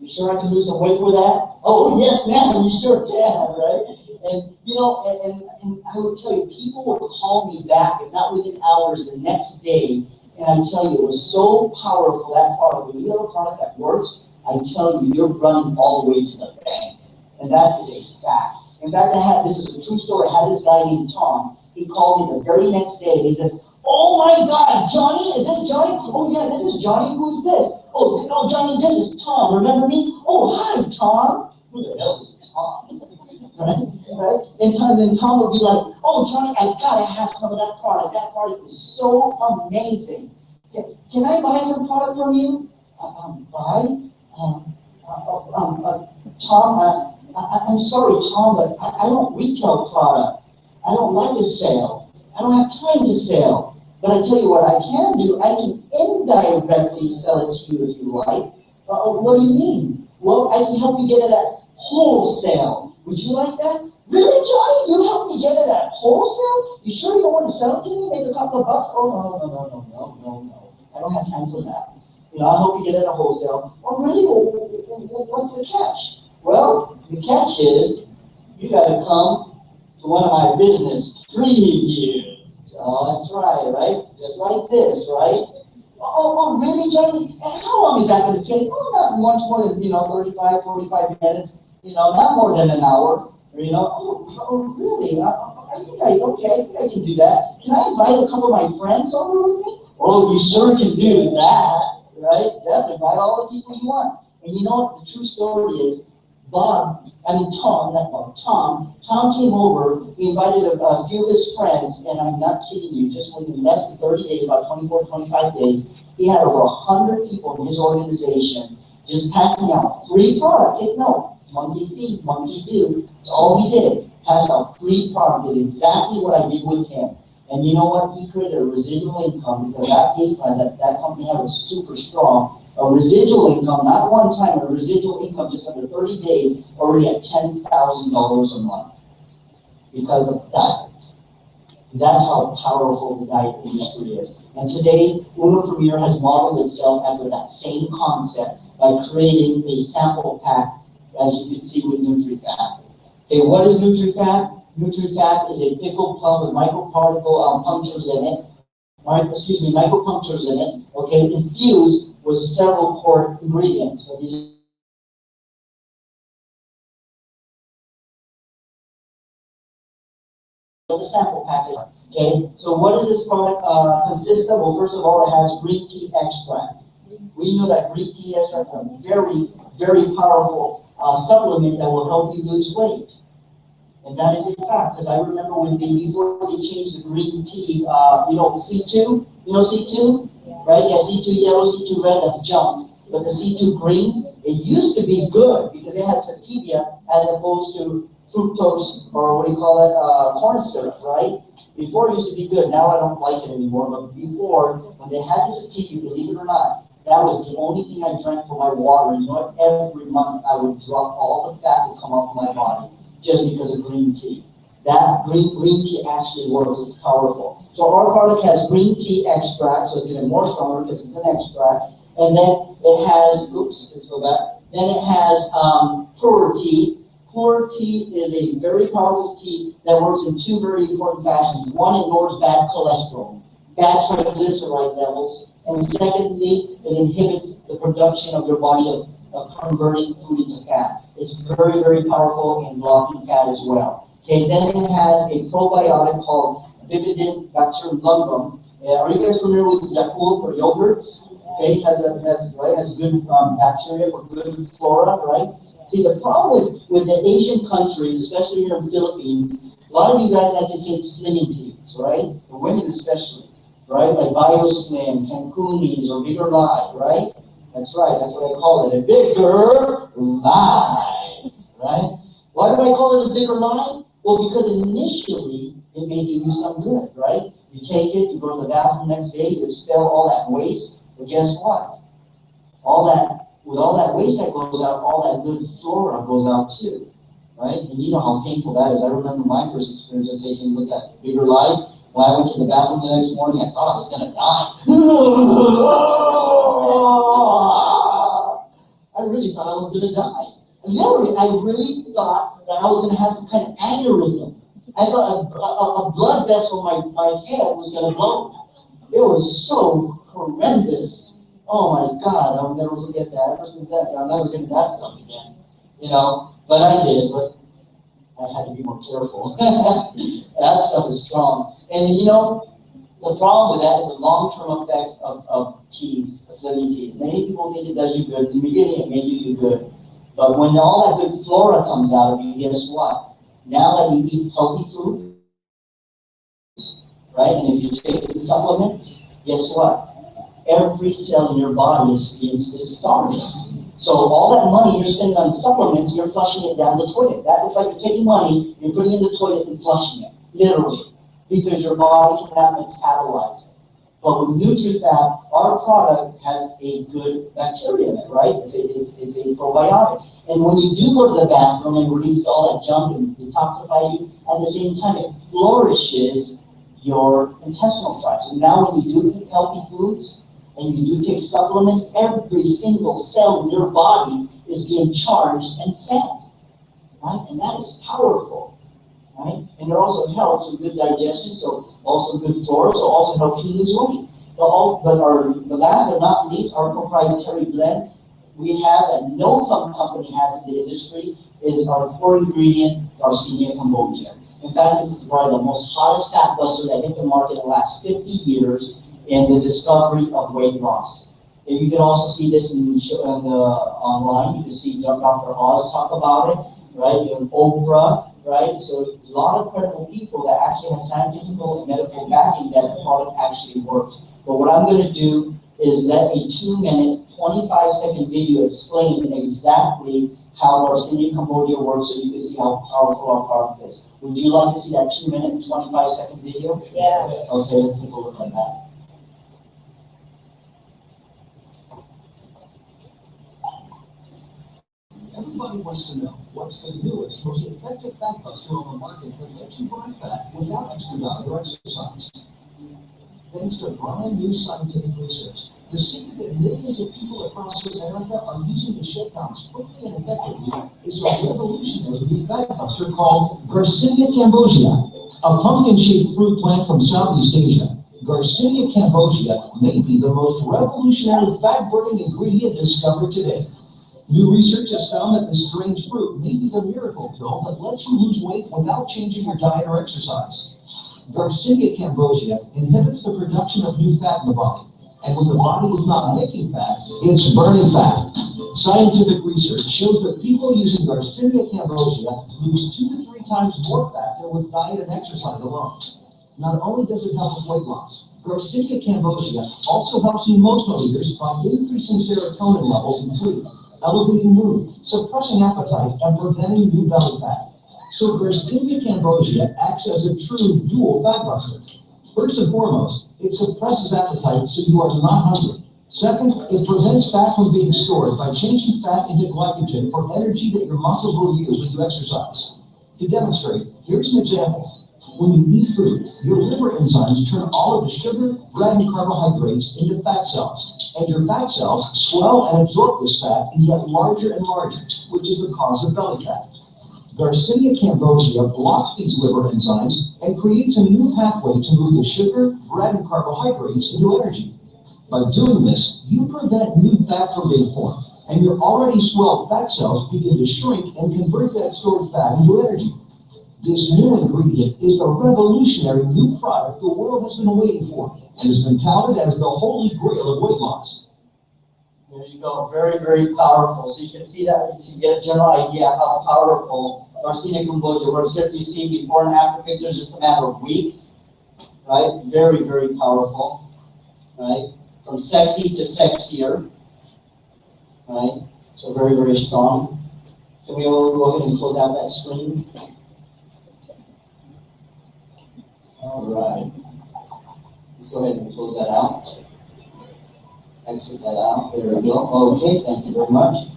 you sure I can lose some weight with that? Oh, yes, man, you sure can, right? And, and I would tell you, people would call me back, if not within hours, the next day, and I tell you, it was so powerful, that product. When you have a product that works, I tell you, you're running all the way to the bank. And that is a fact. In fact, this is a true story. I had this guy named Tom. He called me the very next day. He says, oh my God, Johnny, is this Johnny? Oh yeah, this is Johnny. Who's this? Oh, no, Johnny, this is Tom. Remember me? Oh, hi, Tom. Who the hell is Tom? Right? And then Tom would be like, oh, Johnny, I gotta have some of that product. That product is so amazing. Can I buy some product from you? Tom, I'm sorry, Tom, but I don't retail product. I don't like to sell. I don't have time to sell. But I tell you what I can do. I can indirectly sell it to you if you like. What do you mean? Well, I can help you get it at wholesale. Would you like that? Really, Johnny? You help me get it at wholesale? You sure you don't want to sell it to me? Make a couple of bucks? Oh, no. I don't have time for that. I'll help you get it at wholesale. Oh, really? What's the catch? Well, the catch is you got to come to one of my business previews. So that's right? Just like this, right? Oh, really, Johnny? And how long is that going to take? Oh, not much more than, 35, 45 minutes. Not more than an hour. Oh, really? I think I can do that. Can I invite a couple of my friends over with me? Oh, you sure can do that, right? Definitely, invite all the people you want. And you know what? The true story is, Tom came over, he invited a few of his friends, and I'm not kidding you, just within less than 30 days, about 24, 25 days, he had over 100 people in his organization just passing out free product. Take note, monkey see, monkey do. That's all he did. Pass out free product, did exactly what I did with him. And you know what? He created a residual income because that game plan that company had was super strong. A residual income, not one time, a residual income just under 30 days, already at $10,000 a month because of diet. That's how powerful the diet industry is. And today, Uno Premier has modeled itself after that same concept by creating a sample pack, as you can see with NutriFab. Okay, what is NutriFab? NutriFab is a pickled plum with microparticle punctures in it. Micropunctures in it. Okay, infused with several core ingredients. So these are the sample package. Okay, so what does this product consist of? Well, first of all, it has green tea extract. We know that green tea extract is a very, very powerful supplement that will help you lose weight. And that is a fact, because I remember before they changed the green tea, C2, C2? right? You have C2 yellow, C2 red, that's junk. But the C2 green, it used to be good because it had stevia as opposed to fructose, or what do you call it, corn syrup, right? Before it used to be good, now I don't like it anymore, but before, when they had this stevia, believe it or not, that was the only thing I drank for my water. And you know what? Every month I would drop all the fat that come off my body just because of green tea. That green tea actually works. It's powerful. So our product has green tea extract, so it's even more stronger because it's an extract. And then it has, oops, let's go back. Then it has pu'er tea. Pu'er tea is a very powerful tea that works in two very important fashions. One, it lowers bad cholesterol, bad triglyceride levels. And secondly, it inhibits the production of your body of converting food into fat. It's very, very powerful in blocking fat as well. Okay, then it has a probiotic called Bifidobacterium lungum. Are you guys familiar with Yakult or yogurts? Okay, it has good bacteria for good flora, right? See, the problem with the Asian countries, especially here in the Philippines, a lot of you guys like to take slimming teas, right? The women especially. Right? Like BioSlim, Cancunis, or Bigger Lie, right? That's right, that's what I call it, a bigger lie, right? Why do I call it a bigger lie? Well, because initially, it may do you some good, right? You take it, you go to the bathroom the next day, you expel all that waste, but guess what? With all that waste that goes out, all that good flora goes out too, right? And you know how painful that is. I remember my first experience of taking, what's that, Bigger Lie? When I went to the bathroom the next morning, I thought I was going to die. I really thought I was going to die. Literally, I really thought that I was going to have some kind of aneurysm. I thought a blood vessel in my head was going to blow. It was so horrendous. Oh my God, I'll never forget that. Ever since that, I'll never get that stuff again. You know, but I did, but I had to be more careful. That stuff is strong. And you know, the problem with that is the long-term effects of teas, acidity teas. Many people think it does you good. In the beginning, it may do you good. But when all that good flora comes out of you, guess what? Now that you eat healthy food, right, and if you take the supplements, guess what? Every cell in your body is starving. So all that money you're spending on supplements, you're flushing it down the toilet. That is like you're taking money, you're putting it in the toilet and flushing it, literally, because your body cannot metabolize it. But with NutriFab, our product has a good bacteria in it, right? It's a probiotic. And when you do go to the bathroom and release all that junk and detoxify you, at the same time it flourishes your intestinal tract. So now when you do eat healthy foods, and you do take supplements, every single cell in your body is being charged and fed, right? And that is powerful, right? And it also helps with good digestion, so also good flora, so also helps you lose weight. But last but not least, our proprietary blend we have that no company has in the industry is our core ingredient, Garcinia Cambogia. In fact, this is probably the most hottest fat buster that hit the market in the last 50 years. In the discovery of weight loss. If you can also see this online, you can see Dr. Oz talk about it, right? And Oprah, right? So a lot of credible people that actually have scientific and medical backing that the product actually works. But what I'm going to do is let a 2-minute, 25-second video explain exactly how Garcinia Cambogia works so you can see how powerful our product is. Would you like to see that 2-minute, 25-second video? Yes. Okay, let's take a look at that. Everybody wants to know what's the newest, most effective fat buster on the market that lets you burn fat without extra diet or exercise. Thanks to brand new scientific research, the secret that millions of people across America are using to shed pounds quickly and effectively is a revolutionary new fat buster called Garcinia Cambogia, a pumpkin-shaped fruit plant from Southeast Asia. Garcinia Cambogia may be the most revolutionary fat-burning ingredient discovered today. New research has found that this strange fruit may be the miracle pill that lets you lose weight without changing your diet or exercise. Garcinia Cambogia inhibits the production of new fat in the body, and when the body is not making fat, it's burning fat. Scientific research shows that people using Garcinia Cambogia lose 2 to 3 times more fat than with diet and exercise alone. Not only does it help with weight loss, Garcinia cambogia also helps emotional leaders by increasing serotonin levels in sleep, elevating mood, suppressing appetite, and preventing new belly fat. So Garcinia cambogia acts as a true dual fat buster. First and foremost, it suppresses appetite so you are not hungry. Second, it prevents fat from being stored by changing fat into glycogen for energy that your muscles will use when you exercise. To demonstrate, here's an example. When you eat food, your liver enzymes turn all of the sugar, bread, and carbohydrates into fat cells, and your fat cells swell and absorb this fat and get larger and larger, which is the cause of belly fat. Garcinia cambogia blocks these liver enzymes and creates a new pathway to move the sugar, bread, and carbohydrates into energy. By doing this, you prevent new fat from being formed, and your already swelled fat cells begin to shrink and convert that stored fat into energy. This new ingredient is the revolutionary new product the world has been waiting for and has been touted as the holy grail of weight loss. There you go, very, very powerful. So you can see that, you get a general idea how powerful Garcinia cambogia works. Here, if you see before and after pictures, just a matter of weeks, right? Very, very powerful, right? From sexy to sexier, right? So very, very strong. Can we all go ahead and close out that screen? All right. Let's go ahead and close that out. Exit that out. There we go. Okay, thank you very much.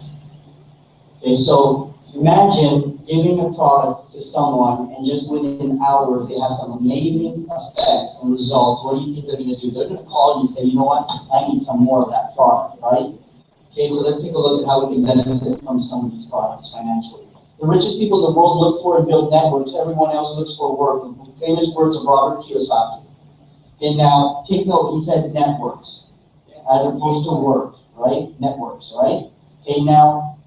Okay, so imagine giving a product to someone and just within hours they have some amazing effects and results. What do you think they're going to do? They're going to call you and say, you know what, I need some more of that product, right? Okay, so let's take a look at how we can benefit from some of these products financially. The richest people in the world look for and build networks. Everyone else looks for work. Famous words of Robert Kiyosaki. Okay, now take note, he said networks as opposed to work, right? Networks, right? Okay, now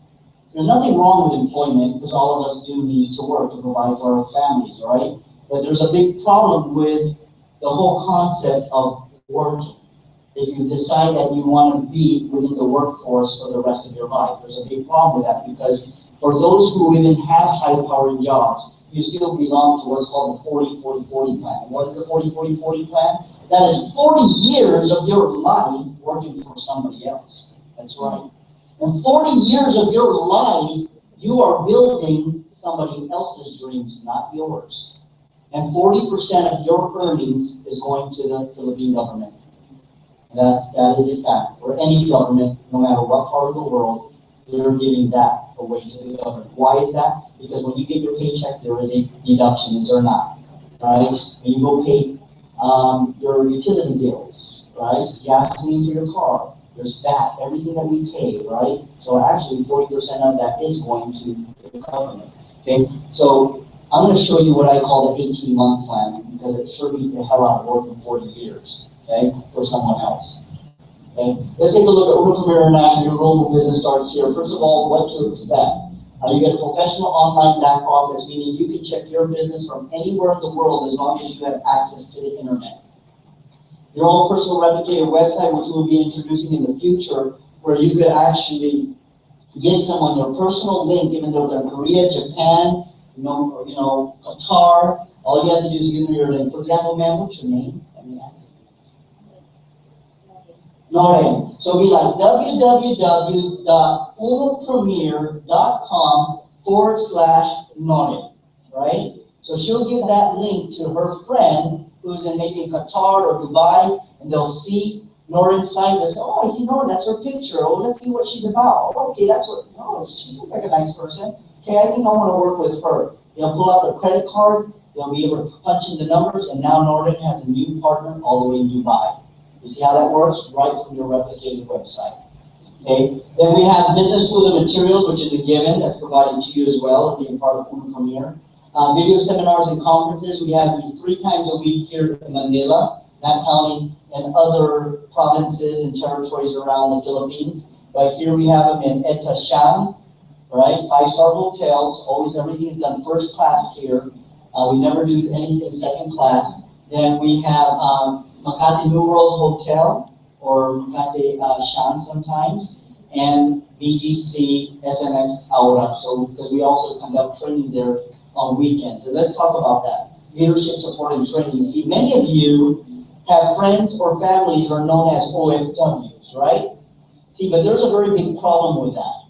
there's nothing wrong with employment because all of us do need to work to provide for our families, right? But there's a big problem with the whole concept of working. If you decide that you want to be within the workforce for the rest of your life, there's a big problem with that because for those who even have high-powered jobs, you still belong to what's called the 40-40-40 plan. What is the 40-40-40 plan? That is 40 years of your life working for somebody else. That's right. And 40 years of your life, you are building somebody else's dreams, not yours. And 40% of your earnings is going to the Philippine government. That is a fact. Or any government, no matter what part of the world, they're giving that away to the government. Why is that? Because when you get your paycheck, there is a deduction, is there not? Right? When you go pay your utility bills, right? Gasoline for your car, there's VAT, everything that we pay, right? So actually 40% of that is going to the government. Okay? So I'm going to show you what I call the 18-month plan because it sure beats the hell out of working 40 years, okay, for someone else. Okay? Let's take a look at Overcome International. Your global business starts here. First of all, what to expect. You get a professional online back office, meaning you can check your business from anywhere in the world as long as you have access to the internet. Your own personal replicated website, which we'll be introducing in the future, where you could actually get someone your personal link, even though they're in Korea, Japan, Qatar. All you have to do is give them your link. For example, ma'am, what's your name? Let me ask. Noreen. So it'll be like www.umapremier.com/Noreen, right? So she'll give that link to her friend who's in maybe Qatar or Dubai, and they'll see Noreen's site. They'll say, oh, I see Noreen, that's her picture. Oh, let's see what she's about. Oh, okay, that's what, no, she seems like a nice person. Okay, I think I want to work with her. They'll pull out their credit card, they'll be able to punch in the numbers, and now Noreen has a new partner all the way in Dubai. You see how that works? Right from your replicated website. Okay. Then we have business tools and materials, which is a given that's provided to you as well, being part of Una Premier. Video seminars and conferences. We have these 3 times a week here in Manila, not counting in other provinces and territories around the Philippines. But here we have them in Edsa Siam, right? 5-star hotels. Always everything is done first class here. We never do anything second class. Then we have Makati New World Hotel, or Makati Siam sometimes, and BGC SMX Aura. So, because we also conduct training there on weekends. So let's talk about that. Leadership support and training. You see, many of you have friends or families are known as OFWs, right? See, but there's a very big problem with that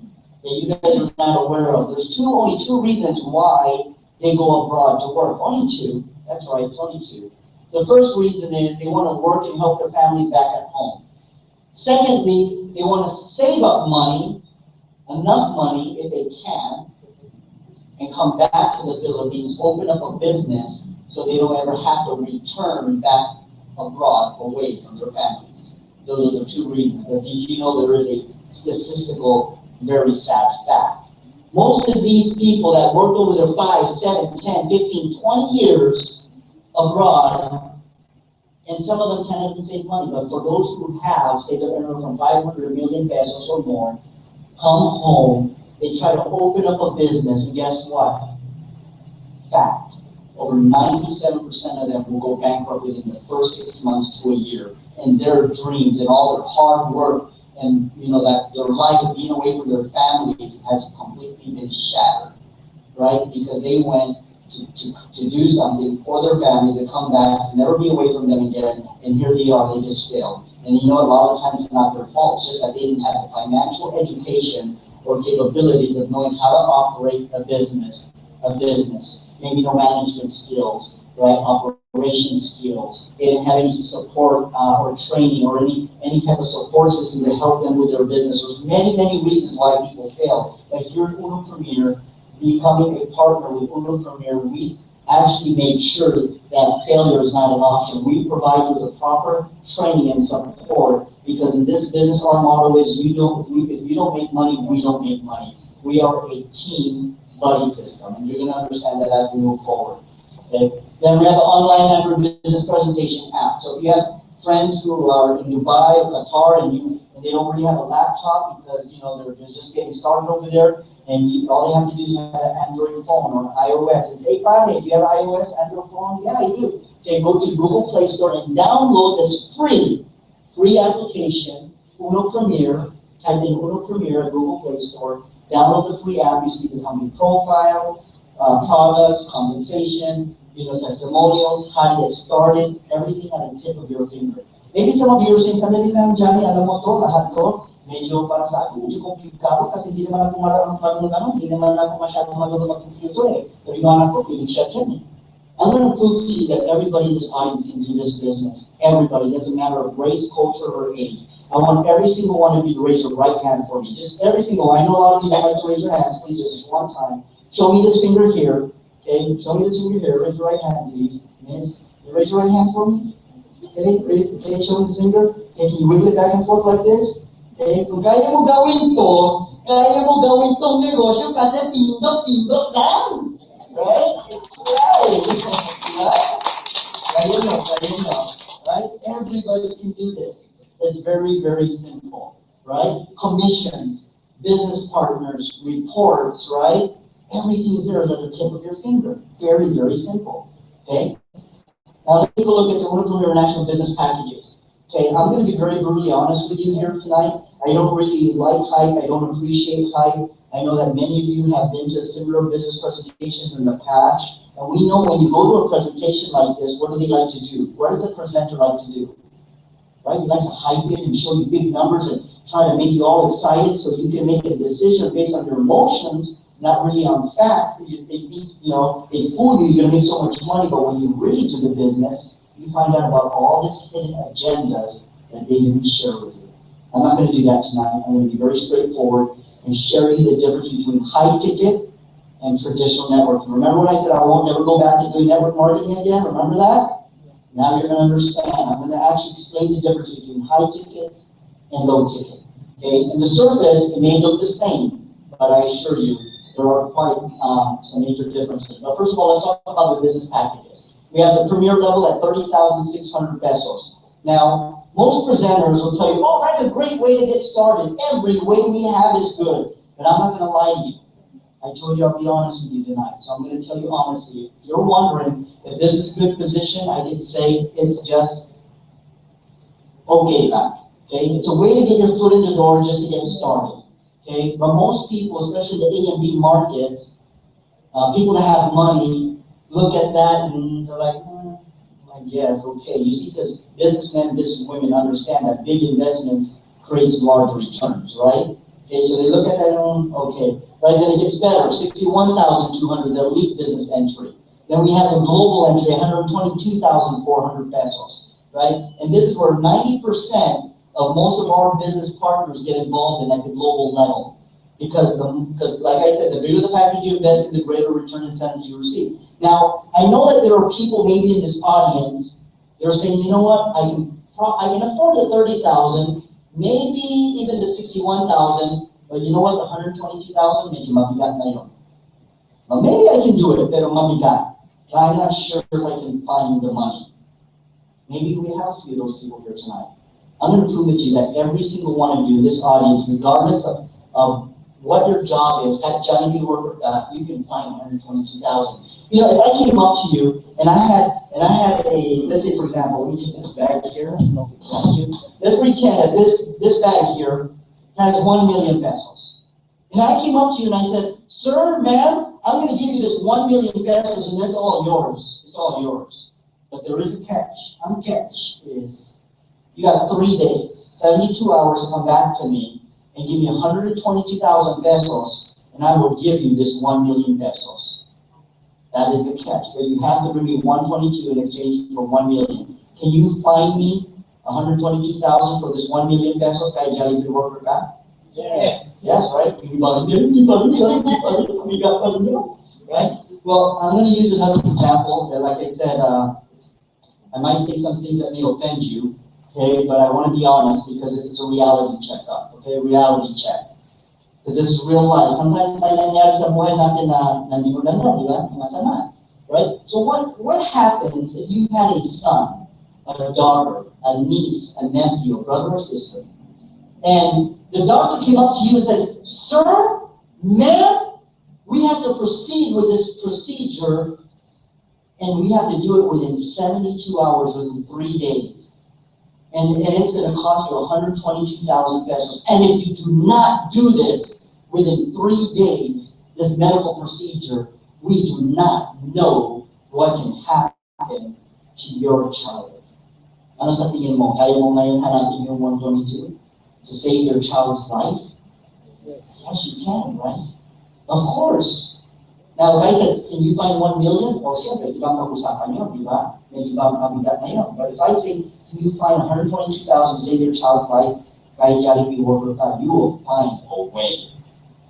you guys are not aware of. There's only two reasons why they go abroad to work. Only two. That's right, it's only two. The first reason is they want to work and help their families back at home. Secondly, they want to save up money, enough money if they can, and come back to the Philippines, open up a business so they don't ever have to return back abroad away from their families. Those are the two reasons. But did you know there is a statistical, very sad fact? Most of these people that worked over their 5, 7, 10, 15, 20 years abroad, and some of them can't even save money, but for those who have, say they're earning from 500 million pesos or more, come home, they try to open up a business, and guess what? Fact. Over 97% of them will go bankrupt within the first 6 months to a year. And their dreams and all their hard work and that their life of being away from their families has completely been shattered, right? Because they went to do something for their families and come back, to never be away from them again, and here they are, they just failed. And a lot of times it's not their fault, it's just that they didn't have the financial education or capabilities of knowing how to operate a business. Maybe no management skills, right? Operation skills. They didn't have any support or training or any type of support system to help them with their business. There's many, many reasons why people fail. But here at Uno Premier, becoming a partner with Uno Premier, we actually make sure that failure is not an option. We provide you the proper training and support, because in this business, our motto is if you don't make money, we don't make money. We are a team buddy system, and you're going to understand that as we move forward. Okay? Then we have the online agribusiness presentation app. So if you have friends who are in Dubai or Qatar and they don't really have a laptop because they're just getting started over there, and all they have to do is have an Android phone or iOS. It's, hey, Padre, do you have iOS, Android phone? Yeah, I do. Okay, go to Google Play Store and download this free application, Uno Premier. Type in Uno Premier at Google Play Store. Download the free app. You see the company profile, products, compensation, testimonials, how to get started, everything at the tip of your finger. Maybe some of you are saying, sandali lang, Johnny, alam mo to, lahat to, medyo para sa akin, medyo komplikado kasi hindi naman ako marunong hindi naman ako masyadong marunong mag-computer eh. Pero yung anak ko, feeling siya dyan eh. I'm going to prove to you that everybody in this audience can do this business. Everybody, doesn't matter of race, culture, or age. I want every single one of you to raise your right hand for me. Just every single one. I know a lot of you don't like to raise your hands. Please, just one time. Show me this finger here. Okay, show me this finger here. Raise your right hand, please. Miss, you raise your right hand for me? Okay, show me this finger. Okay, can you wiggle it back and forth like this? Okay, kung kaya mo gawin tong negosyo kasi pindot lang. Right? It's right. Kaya mo. Right? Everybody can do this. It's very, very simple. Right? Commissions, business partners, reports, right? Everything is there at the tip of your finger. Very, very simple. Okay? Now let's take a look at the Uno Premier International Business Packages. Okay, I'm going to be very brutally honest with you here tonight. I don't really like hype. I don't appreciate hype. I know that many of you have been to similar business presentations in the past. And we know when you go to a presentation like this, what do they like to do? What does a presenter like to do? Right? He likes to hype it and show you big numbers and try to make you all excited so you can make a decision based on your emotions, not really on facts. They fool you, you're going to make so much money, but when you really do the business, you find out about all these hidden agendas that they didn't share with you. I'm not going to do that tonight. I'm going to be very straightforward and share you the difference between high ticket and traditional networking. Remember when I said I won't never go back to doing network marketing again? Remember that? Now you're going to understand. I'm going to actually explain the difference between high ticket and low ticket. Okay? In the surface, it may look the same, but I assure you, there are quite some major differences. But first of all, let's talk about the business packages. We have the premier level at 30,600 pesos. Now, most presenters will tell you, oh, that's a great way to get started. Every way we have is good. But I'm not going to lie to you. I told you I'll be honest with you tonight. So I'm going to tell you honestly. If you're wondering if this is a good position, I could say it's just okay now. Okay? It's a way to get your foot in the door just to get started. Okay? But most people, especially the A and B markets, people that have money, look at that and they're like, I guess, okay, you see, because businessmen, businesswomen understand that big investments creates large returns, right? Okay, so they look at that and, okay, right, then it gets better, 61,200, the elite business entry. Then we have the global entry, 122,400 pesos, right? And this is where 90% of most of our business partners get involved in at the global level. Because like I said, the bigger the package you invest in, the greater return incentive you receive. Now, I know that there are people maybe in this audience, they're saying, you know what, I can afford the 30,000, maybe even the 61,000, but you know what, the 122,000, medyo mabigat na yun. But maybe I can do it, pero mabigat. I'm not sure if I can find the money. Maybe we have a few of those people here tonight. I'm going to prove it to you that every single one of you in this audience, regardless of what your job is, that Johnny B. worker, you can find 122,000. You know, if I came up to you and I had a, let's say for example, let me take this bag here. Let's pretend that this bag here has 1 million pesos. And I came up to you and I said, sir, ma'am, I'm going to give you this 1 million pesos and it's all yours. It's all yours. But there is a catch. And the catch is you got 3 days, 72 hours to come back to me and give me 122,000 pesos, and I will give you this 1 million pesos. That is the catch. But you have to bring me 122 in exchange for 1 million. Can you find me 122,000 for this 1 million pesos? Kaya Jollibee worker ka? Yes. Yes, right? Right? Well, I'm going to use another example. That, like I said, I might say some things that may offend you. Okay, but I want to be honest because this is a reality checkup. Okay, reality check. Because this is real life. Sometimes may nangyari sa buhay natin na hindi maganda, di ba? Masama. Right? So what happens if you had a son, a daughter, a niece, a nephew, a brother or sister, and the doctor came up to you and says, sir, ma'am, we have to proceed with this procedure and we have to do it within 72 hours, within 3 days. And it's going to cost you 122,000 pesos. And if you do not do this within 3 days, this medical procedure, we do not know what can happen to your child. Ano sa tingin mo? Kaya mo ngayon hanapin yung 122 to save your child's life? Yes. Yes, you can, right? Of course. Now, if I said, can you find 1 million? Well, siyempre, ibang pag-usapan yun, di ba? Medyo ibang kabigat na yun. But if I say, can you find 122,000, save your child's life, kaya Jollibee worker ka, you will find a way.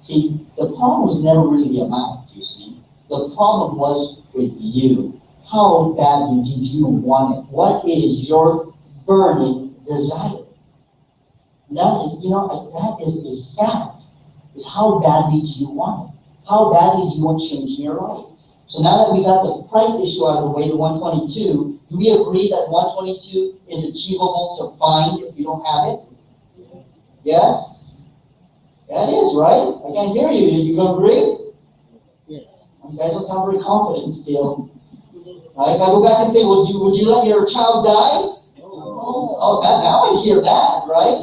See, the problem was never really the amount, you see. The problem was with you. How badly did you want it? What is your burning desire? That is, that is a fact. It's how badly do you want it? How badly do you want change in your life? So now that we got the price issue out of the way, the 122, do we agree that 122 is achievable to find if you don't have it? Yes? Yeah, it is, right? I can't hear you. You agree? Yes. You guys don't sound very confident still. Right? If I go back and say, would you let your child die? Oh, now I hear that, right?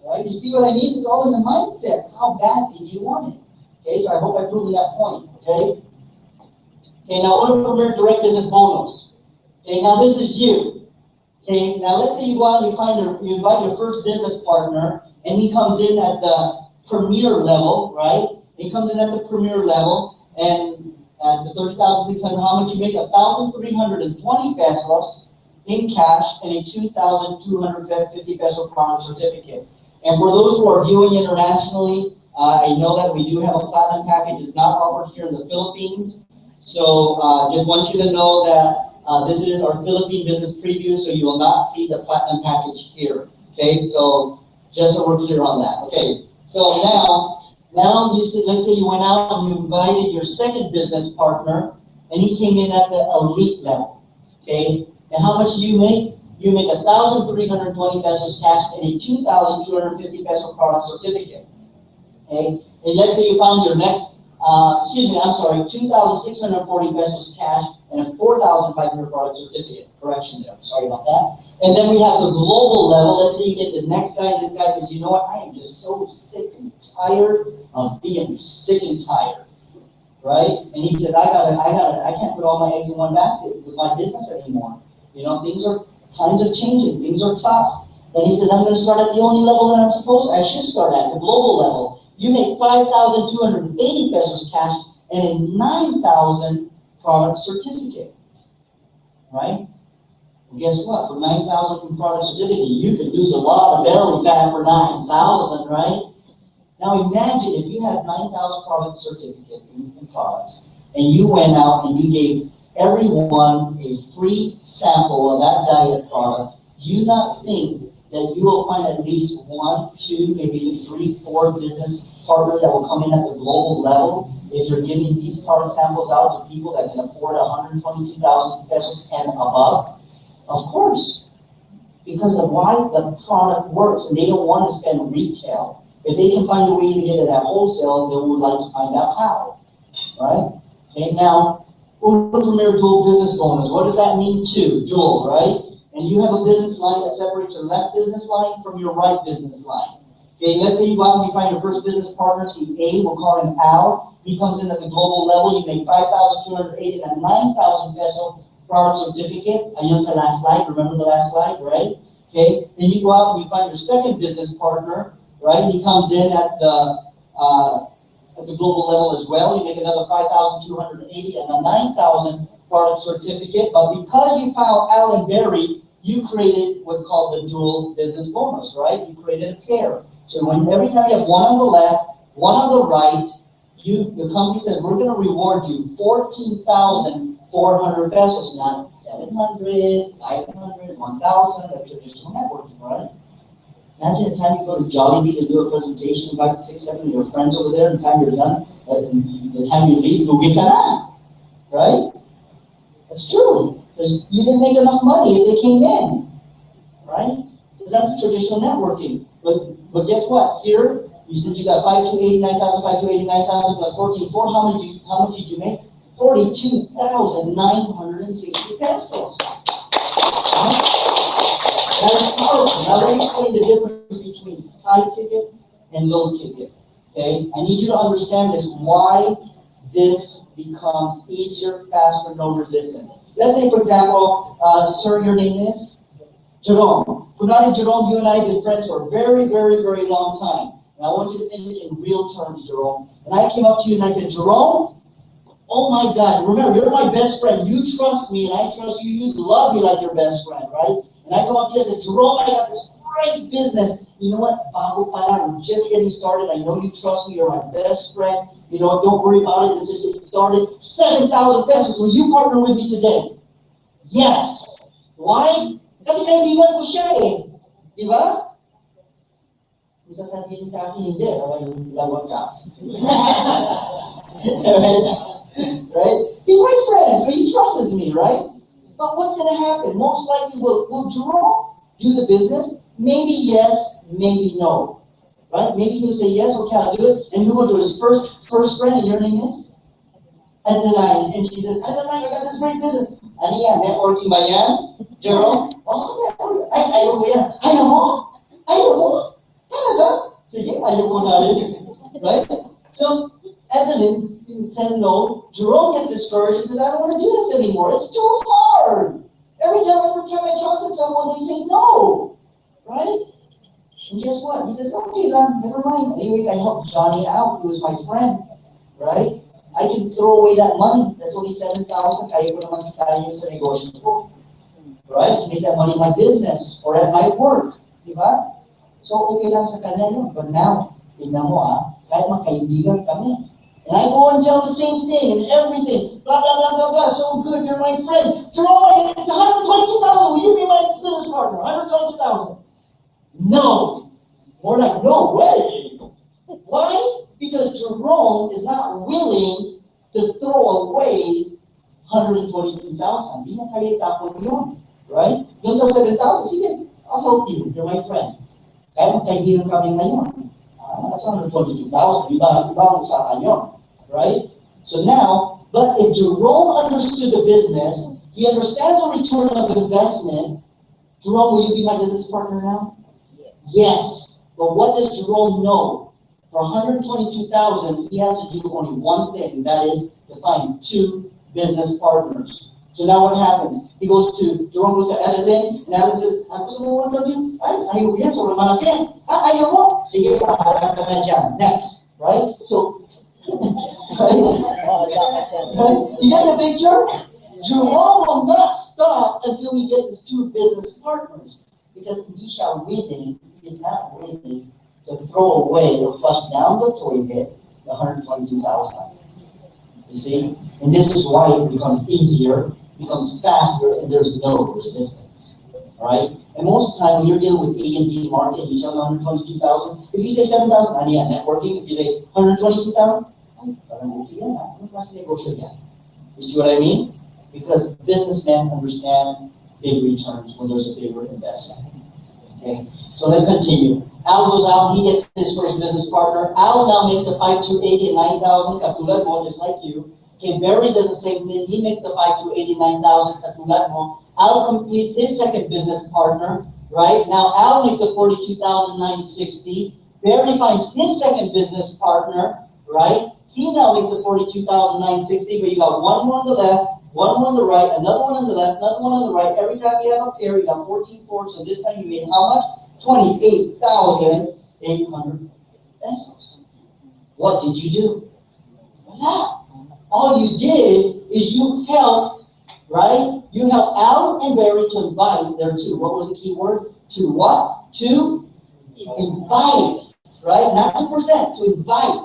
Right? You see what I mean? It's all in the mindset. How badly do you want it? Okay, so I hope I proved that point. Okay? Okay, now order premier direct business bonus. Okay, now this is you. Okay, now let's say you go out and you invite your first business partner, and he comes in at the premier level, right? He comes in at the premier level, and at the 30,600, how much you make? 1,320 pesos in cash and a 2,250 peso product certificate. And for those who are viewing internationally, I know that we do have a platinum package. It's not offered here in the Philippines. So just want you to know that this is our Philippine business preview, so you will not see the platinum package here. Okay, so just so we're clear on that. Okay, so now let's say you went out and you invited your second business partner, and he came in at the elite level. Okay, and how much do you make? You make 1,320 pesos cash and a 2,250 peso product certificate. Okay, and let's say you found your next, 2,640 pesos cash and a 4,500 product certificate. Correction there, sorry about that. And then we have the global level. Let's say you get the next guy, and this guy says, you know what, I am just so sick and tired of being sick and tired. Right? And he says, I can't put all my eggs in one basket with my business anymore. Times are changing, things are tough. And he says, I'm going to start at the only level that I should start at, the global level. You make 5,280 pesos cash and a 9,000 product certificate, right? Well, guess what? For 9,000 product certificate, you could lose a lot of belly fat for 9,000, right? Now imagine if you had 9,000 product certificate in products, and you went out and you gave everyone a free sample of that diet product. Do you not think that you will find at least 1, 2, maybe even 3, 4 business partners that will come in at the global level if you're giving these product samples out to people that can afford 122,000 pesos and above? Of course, because of why the product works, and they don't want to spend retail. If they can find a way to get it at wholesale, they would like to find out how, right? Okay, now, Premier Dual Business Bonus, what does that mean too? Dual, right? And you have a business line that separates your left business line from your right business line. Okay, let's say you go out and you find your first business partner, to A, we'll call him Al. He comes in at the global level, you make 5,280 and 9,000 peso product certificate. Ayun sa last slide, remember the last slide, right? Okay, then you go out and you find your second business partner, right? He comes in at the global level as well. You make another 5,280 and a 9,000 product certificate. But because you found Alan Berry, you created what's called the dual business bonus, right? You created a pair. So every time you have one on the left, one on the right, the company says, we're going to reward you 14,400 pesos, not 700, 500, 1,000, like traditional networking, right? Imagine the time you go to Jollibee to do a presentation, invite 6, 7 of your friends over there, and the time you're done, the time you leave, lugi ka na, right? That's true, because you didn't make enough money if they came in, right? Because that's traditional networking. But guess what? Here, since you got 5,289,000, 5,289,000 plus 14,400, how much did you make? 42,960 pesos. Right? That is powerful. Now let me explain the difference between high ticket and low ticket. Okay? I need you to understand this, why this becomes easier, faster, no resistance. Let's say, for example, sir, your name is Jerome. Kunwari, Jerome, you and I have been friends for a very, very, very long time. And I want you to think in real terms, Jerome. And I came up to you and I said, Jerome, oh my God, remember, you're my best friend. You trust me and I trust you. You love me like your best friend, right? And I come up to you and say, Jerome, I got this great business. You know what? Bago pa lang, I'm just getting started. I know you trust me. You're my best friend. Don't worry about it. It's just getting started. 7,000 pesos. Will you partner with me today? Yes. Why? Kasi kaibigan ko siya eh. Di ba? Kung sasabihin sa akin, hindi. Lawag ka. Right? He's my friend, so he trusts me, right? But what's going to happen? Most likely, will Jerome do the business? Maybe yes, maybe no. Right? Maybe he'll say yes, okay, I'll do it. And he'll go to his first friend, and your name is? Adeline. And she says, Adeline, I got this great business. Ano yan? Networking ba yan? Jerome? Oh, networking. Ay, ayaw ko yan. Ayaw mo? Ayaw mo? Talaga? Sige, ayaw ko na rin. Right? So, Adeline says no. Jerome gets discouraged and says, I don't want to do this anymore. It's too hard. Every time I talk to someone, they say no. Right? And guess what? He says, okay, never mind. Anyways, I helped Johnny out. He was my friend. Right? I can throw away that money. That's only 7,000. Kaya ko naman kita yun sa negosyo ko. Right? Make that money in my business or at my work. Diba? So, okay lang sa kanya yun. But now, tignan mo kahit magkaibigan kami. And I go and tell the same thing and everything. Blah, blah, blah, blah, blah. So good, you're my friend. Jerome, it's 122,000. Will you be my business partner? 122,000. No. More like, no way. Why? Because Jerome is not willing to throw away 122,000. Hindi na kaya tapon yun. Right? Yung sa 7,000, sige, I'll help you. You're my friend. Kaya magkaibigan kami ngayon. That's 122,000. Iba ang usapan yun. Right? So now, but if Jerome understood the business, he understands the return of investment. Jerome, will you be my business partner now? Yes. But what does Jerome know? For 122,000, he has to do only one thing, and that is to find 2 business partners. So now what happens? Jerome goes to Adeline, and Adeline says, gusto mo ano din? Ayaw yan, sobrang malaki. Ayaw mo? Sige, paharap ka na dyan. Next. Right? So, right? You get the picture? Jerome will not stop until he gets his two business partners. Because he is not willing to throw away or flush down the toilet the 122,000. You see? And this is why it becomes easier, becomes faster, and there's no resistance. Right? And most of the time when you're dealing with A and B market, you tell them 122,000. If you say 7,000, yeah, networking. If you say 122,000, you see what I mean? Because businessmen understand big returns when there's a bigger investment. Okay, so let's continue. Al goes out, he gets his first business partner. Al now makes the 5,280 and 9,000, katulad mo, just like you. Okay, Barry does the same thing. He makes the 5,280, 9,000, katulad mo. Al completes his second business partner, right? Now Al makes the 42,960. Barry finds his second business partner, right? He now makes the 42,960, but you got one more on the left, one more on the right, another one on the left, another one on the right. Every time you have a pair, you got 14 fours. So this time you made how much? 28,800 pesos. What did you do? That. All you did is you helped, right? You helped Al and Barry to invite their two. What was the key word? To what? To invite, right? Not to present, to invite.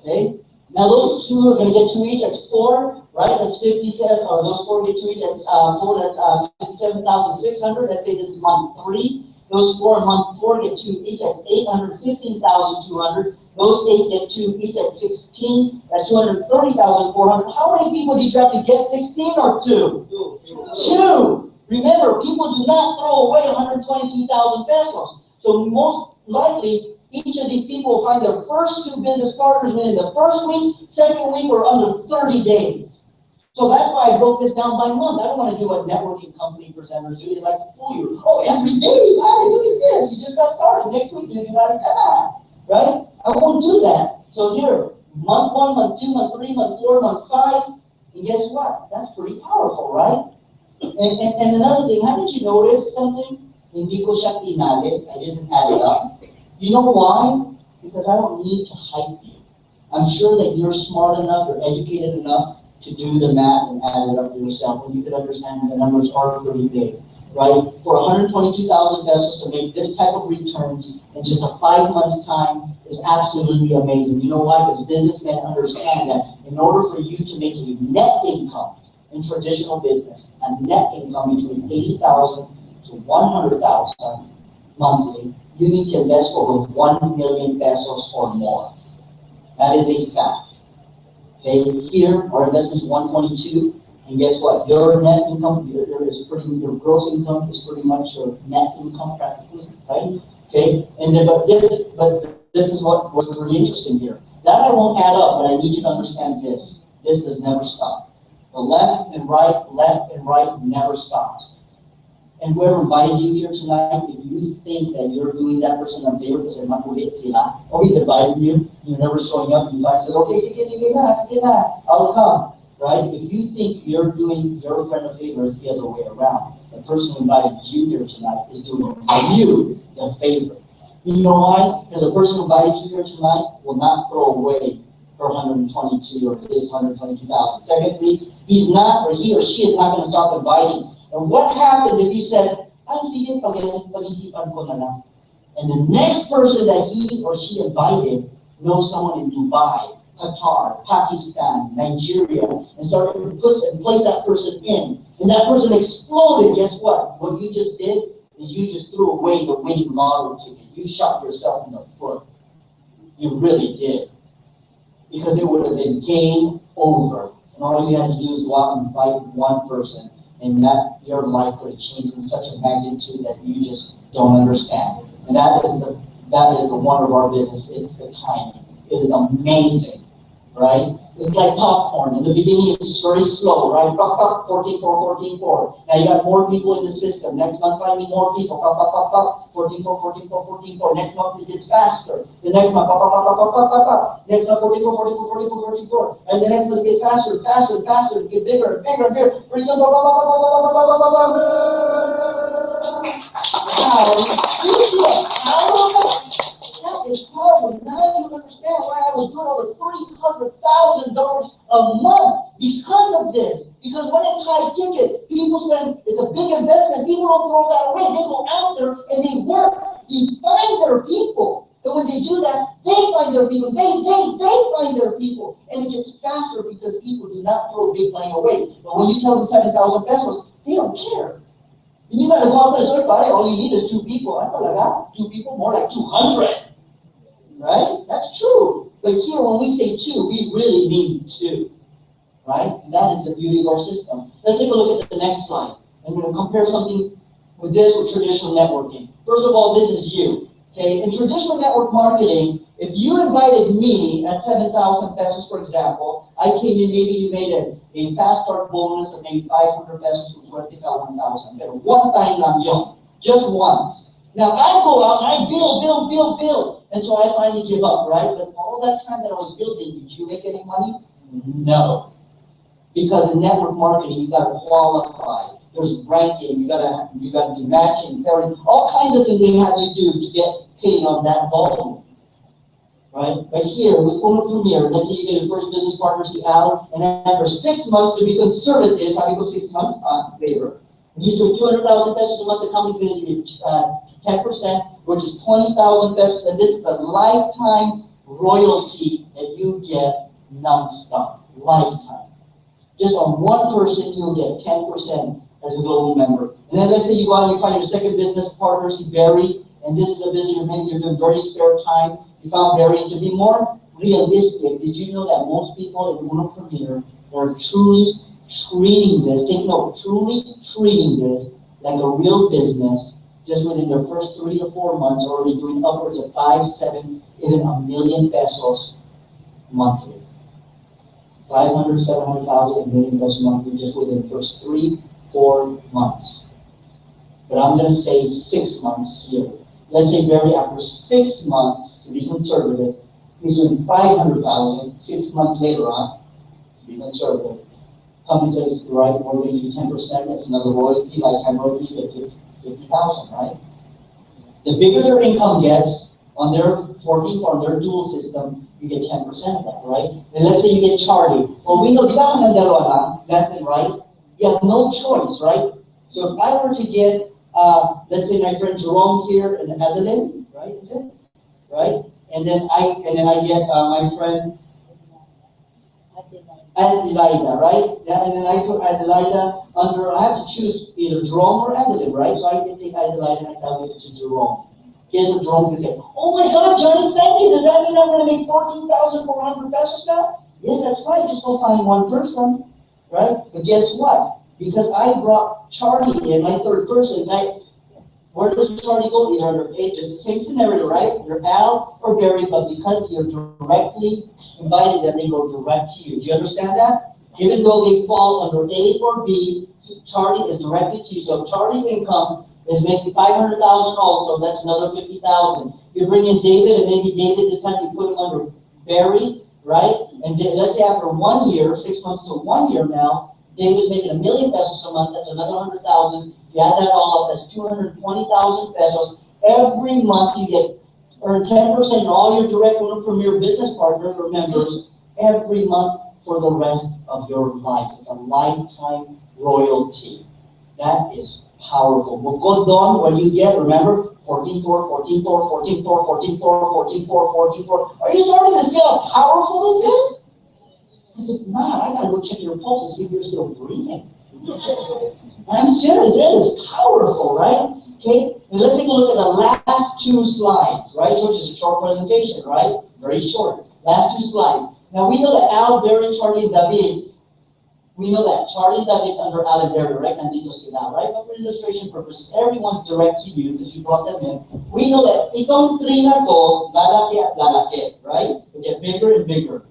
Okay? Now those two are going to get two each. That's four, right? That's 57, or those four get two each. That's four. That's 57,600. Let's say this is month 3. Those four in month 4 get two each. That's 815,200. Those 8 get two each. That's 16. That's 230,400. How many people did you have to get? 16 or 2? 2. Remember, people do not throw away 122,000 pesos. So most likely, each of these people will find their first two business partners within the first week, second week, or under 30 days. So that's why I broke this down by month. I don't want to do what networking company presenters do. They like to fool you. Oh, every day you got it. Look at this. You just got started. Next week you got it. Right? I won't do that. So here, month 1, month 2, month 3, month 4, month 5. And guess what? That's pretty powerful, right? And another thing, haven't you noticed something? Hindi ko siya tinali. I didn't add it up. You know why? Because I don't need to hype you. I'm sure that you're smart enough, you're educated enough to do the math and add it up to yourself, and you can understand that the numbers are pretty big, right? For 122,000 pesos to make this type of returns in just a 5 months time is absolutely amazing. You know why? Because businessmen understand that in order for you to make a net income in traditional business, a net income between 80,000 to 100,000 monthly, you need to invest over 1 million pesos or more. That is a fact. Okay, here our investment is 122, and guess what? Your net income, your gross income is pretty much your net income practically, right? Okay, and then but this is what was really interesting here. That I won't add up, but I need you to understand this. This does never stop. The left and right never stops. And whoever invited you here tonight, if you think that you're doing that person a favor because they're makulit sila, or he's inviting you, you're never showing up, you find says, okay, sige na, I'll come, right? If you think you're doing your friend a favor, it's the other way around. The person who invited you here tonight is doing you the favor. You know why? Because the person who invited you here tonight will not throw away her 122 or his 122,000. Secondly, he or she is not going to stop inviting. And what happens if you said, ay, sige, pag-isipan ko na lang. And the next person that he or she invited knows someone in Dubai, Qatar, Pakistan, Nigeria, and started to place that person in. And that person exploded. Guess what? What you just did is you just threw away the winning lottery ticket. You shot yourself in the foot. You really did. Because it would have been game over. And all you had to do is go out and fight one person. And that your life could have changed in such a magnitude that you just don't understand. And that is the wonder of our business. It's the timing. It is amazing, right? It's like popcorn. In the beginning, it's very slow, right? Pop, pop, 14.4, 14.4. Now you got more people in the system. Next month, finding more people. Pop, pop, pop, pop. 14.4, 14.4, 14.4. Next month, it gets faster. The next month, pop, pop, pop, pop, pop, pop, pop, pop. Next month, 44, 44, 44, 44. And the next month, it gets faster, faster, faster. It gets bigger, bigger, bigger. Pretty soon, pop, pop, pop, pop, pop, pop, pop, pop, pop. Now, do you see the power of that? That is powerful. Now you understand why I was doing over $300,000 a month because of this. Because when it's high ticket, people spend, it's a big investment. People don't throw that away. They go out there and they work. They find their people. And when they do that, they find their people. They find their people. And it gets faster because people do not throw big money away. But when you tell them 7,000 pesos, they don't care. And you gotta go out there and say, buddy, all you need is 2 people. I got 2 people, more like 200. Right? That's true. But here, when we say 2, we really mean 2. Right? And that is the beauty of our system. Let's take a look at the next slide. And we're going to compare something with this with traditional networking. First of all, this is you. Okay? In traditional network marketing, if you invited me at 7,000 pesos, for example, I came in, maybe you made a fast start bonus of maybe 500 pesos, which would take out 1,000. But one time lang yun. Just once. Now, I go out and I build. And so I finally give up, right? But all that time that I was building, did you make any money? No. Because in network marketing, you got to qualify. There's ranking. You got to be matching, pairing, all kinds of things they have you do to get paid on that volume. Right? But here, with Uno Premier, let's say you get your first business partner, see Al, and after 6 months, to be conservative, how you go 6 months? Labor. He's doing 200,000 pesos a month, the company's going to give you 10%, which is 20,000 pesos, and this is a lifetime royalty that you get non-stop. Lifetime. Just on one person, you'll get 10% as a global member. And then let's say you go out and you find your second business partner, see Barry, and this is a business maybe you're doing very spare time. You found Barry to be more realistic. Did you know that most people in Uno Premier are truly treating this, take note, truly treating this like a real business, just within their first 3 to 4 months, already doing upwards of 5, 7, even a million pesos monthly. 500, 700,000, a million pesos monthly, just within the first 3, 4 months. But I'm going to say 6 months here. Let's say Barry, after 6 months, to be conservative, he's doing 500,000, 6 months later on, to be conservative. Company says, right, we're going to give you 10%, that's another royalty, lifetime royalty, you get 50,000, right? The bigger their income gets on their 14 on their dual system, you get 10% of that, right? And let's say you get Charlie. Well, we know, di ba ang dalawa lang, left and right? You have no choice, right? So if I were to get, let's say my friend Jerome here and Adeline, right, is it? Right? And then I get my friend Adelaida, right? Yeah, and then I put Adelaida under, I have to choose either Jerome or Adeline, right? So I can take Adelaida and I say I'll give it to Jerome. Here's what Jerome can say, oh my God, Johnny, thank you. Does that mean I'm going to make 14,400 pesos now? Yes, that's right. Just go find one person, right? But guess what? Because I brought Charlie in, my third person, where does Charlie go? Either under paid, it's the same scenario, right? You're Al or Barry, but because you're directly invited them, they go direct to you. Do you understand that? Even though they fall under A or B, Charlie is directly to you. So if Charlie's income is making 500,000 also, that's another 50,000. You bring in David, and maybe David this time you put him under Barry, right? And let's say after 1 year, 6 months to 1 year now, David's making a million pesos a month, that's another 100,000. If you add that all up, that's 220,000 pesos. Every month you earn 10% on all your direct Uno Premier business partners or members every month for the rest of your life. It's a lifetime royalty. That is powerful. But go down what you get, remember? 14.4, 14.4, 14.4, 14.4, 14.4, 14.4. Are you starting to see how powerful this is? Because if not, I gotta go check your pulse and see if you're still breathing. I'm serious, it is powerful, right? Okay, and let's take a look at the last 2 slides, right? So just a short presentation, right? Very short. Last 2 slides. Now we know that Al, Barry, Charlie, and David, we know that Charlie and David's under Al and Barry, right? Nandito sila, right? But for illustration purposes, everyone's direct to you because you brought them in. We know that itong 3 na to, lalaki at lalaki, right? They get bigger and bigger,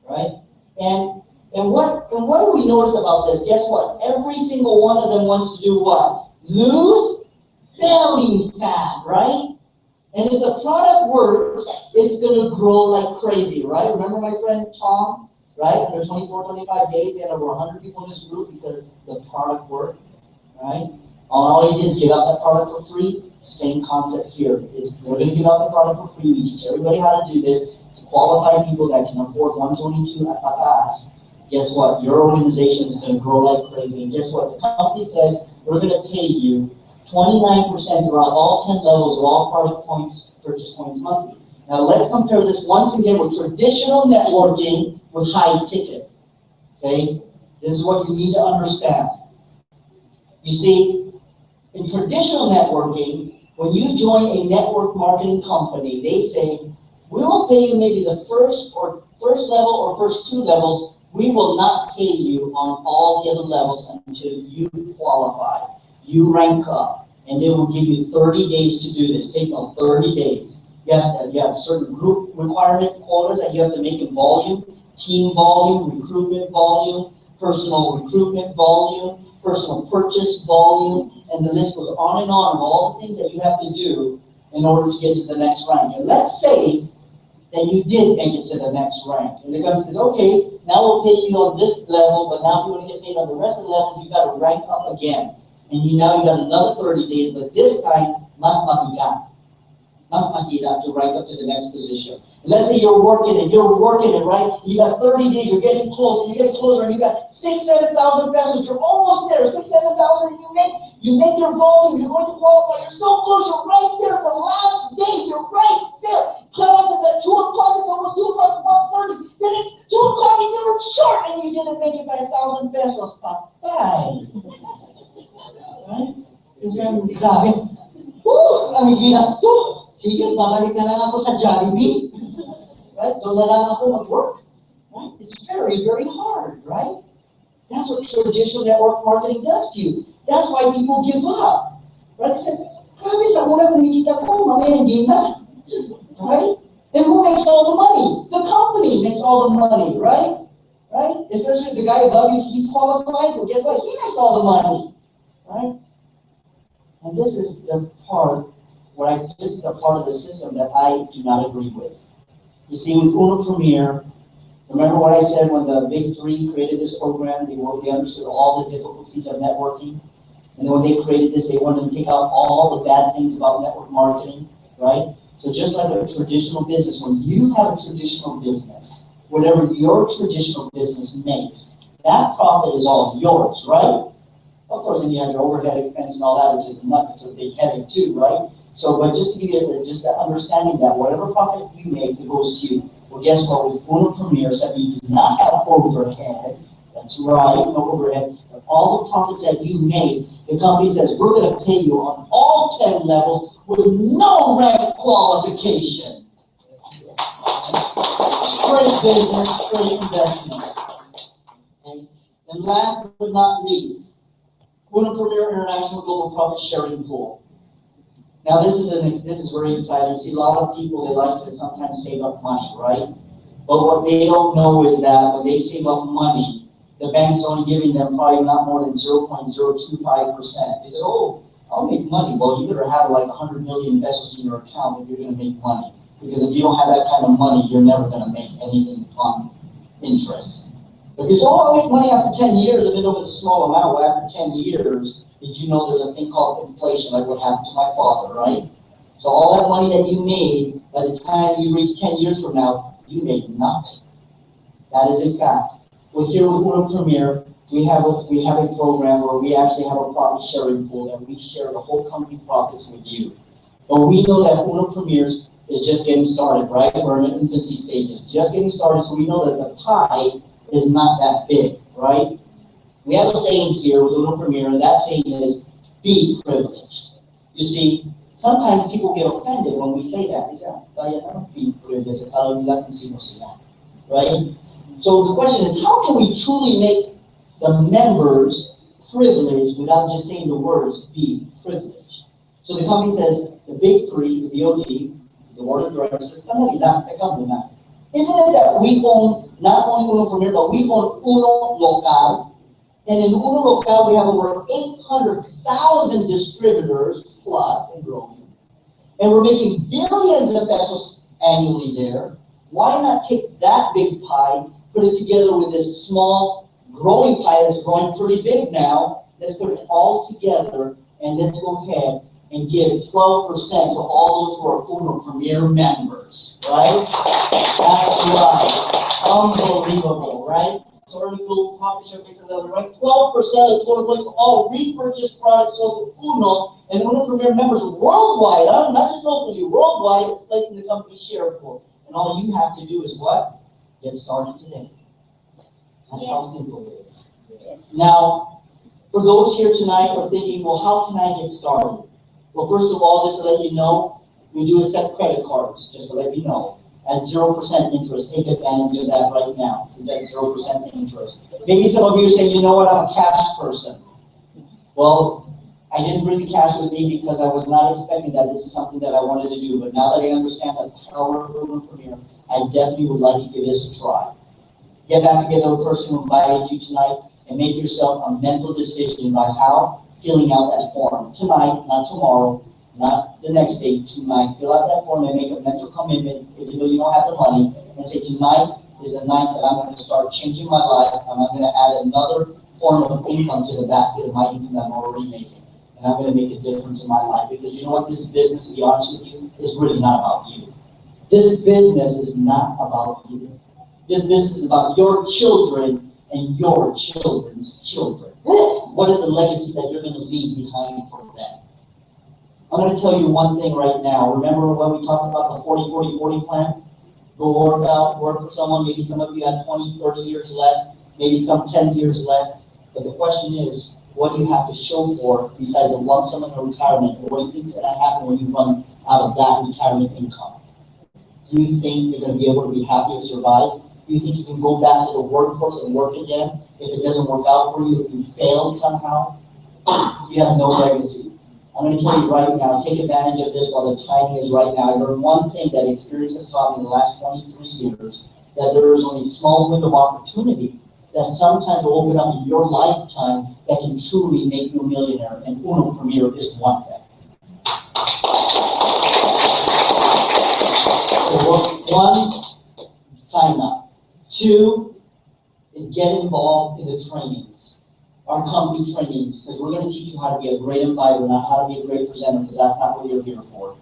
right? And what do we notice about this? Guess what? Every single one of them wants to do what? Lose belly fat, right? And if the product works, it's going to grow like crazy, right? Remember my friend Tom, right? Under 24, 25 days, he had over 100 people in his group because the product worked, right? All he did is give out that product for free. Same concept here. We're going to give out the product for free. We teach everybody how to do this. To qualify people that can afford 122 at patas, guess what? Your organization is going to grow like crazy. And guess what? The company says, we're going to pay you 29% throughout all 10 levels of all product points, purchase points monthly. Now let's compare this once again with traditional networking with high ticket. Okay? This is what you need to understand. You see, in traditional networking, when you join a network marketing company, they say, we will pay you maybe the first level or first two levels. We will not pay you on all the other levels until you qualify. You rank up, and they will give you 30 days to do this. Take on 30 days. You have certain group requirement quotas that you have to make in volume, team volume, recruitment volume, personal recruitment volume, personal purchase volume, and the list goes on and on of all the things that you have to do in order to get to the next rank. And let's say that you did make it to the next rank. And the company says, okay, now we'll pay you on this level, but now if you want to get paid on the rest of the level, you got to rank up again. And now you got another 30 days, but this time, mas mahirap to rank up to the next position. And let's say you're working it, right? You got 30 days, you're getting close, and you're getting closer, and you got 6,000, 7,000 pesos, you're almost there, 6,000, 7,000, and you make your volume, you're going to qualify, you're so close, you're right there, it's the last day, you're right there. Cutoff is at 2 o'clock, it's almost 2 o'clock, it's 1:30, then it's 2 o'clock, and you're short, and you didn't make it by 1,000 pesos. Patay. Right? Kasi ang grabe. Ang hirap to. Sige, babalik na lang ako sa Jollibee. Right? Doon na lang ako mag-work. Right? It's very, very hard, right? That's what traditional network marketing does to you. That's why people give up. Right? They say, grabe, sa muna kumikita ko, mamaya hindi na. Right? And who makes all the money? The company makes all the money, right? Right? Especially the guy above you, he's qualified, well, guess what? He makes all the money. Right? And this is the part of the system that I do not agree with. You see, with Uno Premier, remember what I said when the big three created this program, they understood all the difficulties of networking. And then when they created this, they wanted to take out all the bad things about network marketing, right? So just like a traditional business, when you have a traditional business, whatever your traditional business makes, that profit is all yours, right? Of course, then you have your overhead expense and all that, which is a big headache too, right? So, but just to give you just that understanding that whatever profit you make, it goes to you. Well, guess what? With Uno Premier, said we do not have overhead. That's right, no overhead. But all the profits that you make, the company says we're going to pay you on all 10 levels with no rank qualification. Great business, great investment. And last but not least, Uno Premier International Global Profit Sharing Pool. Now this is very exciting. See, a lot of people, they like to sometimes save up money, right? But what they don't know is that when they save up money, the bank's only giving them probably not more than 0.025%. They say, oh, I'll make money. Well, you better have like 100 million pesos in your account if you're going to make money. Because if you don't have that kind of money, you're never going to make anything on interest. Because, I'll make money after 10 years, even though it's a small amount. Well, after 10 years, did you know there's a thing called inflation, like what happened to my father, right? So all that money that you made, by the time you reach 10 years from now, you made nothing. That is a fact. Well, here with Uno Premier, we have a program where we actually have a profit sharing pool, and we share the whole company profits with you. But we know that Uno Premier is just getting started, right? We're in the infancy stages, just getting started, so we know that the pie is not that big, right? We have a saying here with Uno Premier, and that saying is, be privileged. You see, sometimes people get offended when we say that. They say, be privileged, right? So the question is, how can we truly make the members privileged without just saying the words, be privileged? So the company says, the big three, the BOD, the board of directors says, isn't it that we own not only Uno Premier, but we own Uno Local. And in Uno Local, we have over 800,000 distributors plus and growing. And we're making billions of pesos annually there. Why not take that big pie, put it together with this small growing pie that's growing pretty big now? Let's put it all together and let's go ahead and give 12% to all those who are Uno Premier members, right? That's right. Unbelievable, right? So early gold profit share based on level, right? 12% of the total points for all repurchased products sold to Uno and Uno Premier members worldwide, not just locally, worldwide, it's placed in the company share pool. And all you have to do is what? Get started today. That's how simple it is. Yes. Now, for those here tonight who are thinking, well, how can I get started? Well, first of all, just to let you know, we do accept credit cards, just to let you know. At 0% interest, take advantage of that right now, since that's 0% interest. Maybe some of you are saying, you know what, I'm a cash person. Well, I didn't bring the cash with me because I was not expecting that this is something that I wanted to do. But now that I understand the power of Uno Premier, I definitely would like to give this a try. Get back together with the person who invited you tonight and make yourself a mental decision by how filling out that form. Tonight, not tomorrow, not the next day, tonight. Fill out that form and make a mental commitment, even though you don't have the money, and say, tonight is the night that I'm going to start changing my life, and I'm going to add another form of income to the basket of my income that I'm already making. And I'm going to make a difference in my life. Because you know what, this business, to be honest with you, is really not about you. This business is not about you. This business is about your children and your children's children. What is the legacy that you're going to leave behind for them? I'm going to tell you one thing right now. Remember when we talked about the 40-40-40 plan? Go work out, work for someone. Maybe some of you have 20, 30 years left. Maybe some 10 years left. But the question is, what do you have to show for besides a lump sum and a retirement? Or what do you think is going to happen when you run out of that retirement income? Do you think you're going to be able to be happy and survive? Do you think you can go back to the workforce and work again if it doesn't work out for you, if you failed somehow? You have no legacy. I'm going to tell you right now, take advantage of this while the timing is right now. I learned one thing that experience has taught me in the last 23 years, that there is only a small window of opportunity that sometimes will open up in your lifetime that can truly make you a millionaire. And Uno Premier is one thing. So one, sign up. Two is get involved in the trainings, our company trainings, because we're going to teach you how to be a great inviter, not how to be a great presenter, because that's not what you're here for.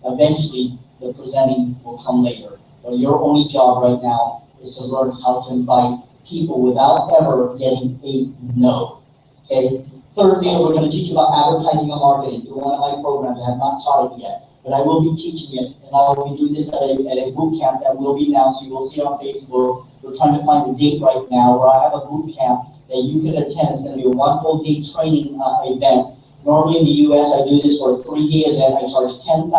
Eventually, the presenting will come later. But your only job right now is to learn how to invite people without ever getting a no. Okay? Thirdly, we're going to teach you about advertising and marketing through one of my programs. I have not taught it yet, but I will be teaching it, and I will be doing this at a boot camp that will be announced. You will see it on Facebook. We're trying to find a date right now where I have a boot camp that you can attend. It's going to be a one full day training event. Normally in the U.S., I do this for a 3-day event. I charge $10,000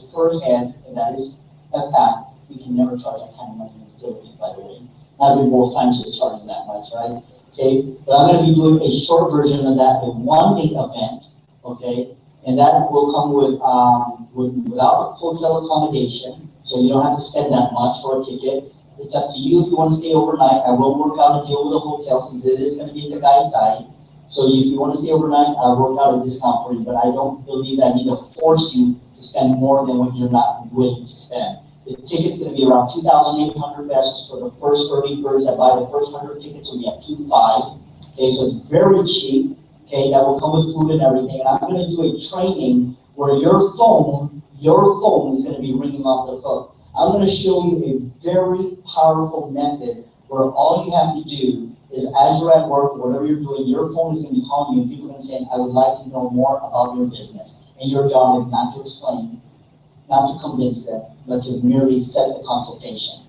per head, and that is a fact. We can never charge that kind of money in the Philippines, by the way. Not even Will Sanchez charges that much, right? Okay, but I'm going to be doing a short version of that, a 1-day event, okay? And that will come without hotel accommodation, so you don't have to spend that much for a ticket. It's up to you if you want to stay overnight. I will work out a deal with the hotel since it is going to be at the Taguig. So if you want to stay overnight, I'll work out a discount for you, but I don't believe I need to force you to spend more than what you're not willing to spend. The ticket's going to be around 2,800 pesos for the first early birds that buy the first 100 tickets will be at 2,500. Okay, so it's very cheap. Okay, that will come with food and everything. And I'm going to do a training where your phone is going to be ringing off the hook. I'm going to show you a very powerful method where all you have to do is, as you're at work, whatever you're doing, your phone is going to be calling you and people are going to say, I would like to know more about your business. And your job is not to explain, not to convince them, but to merely set the consultation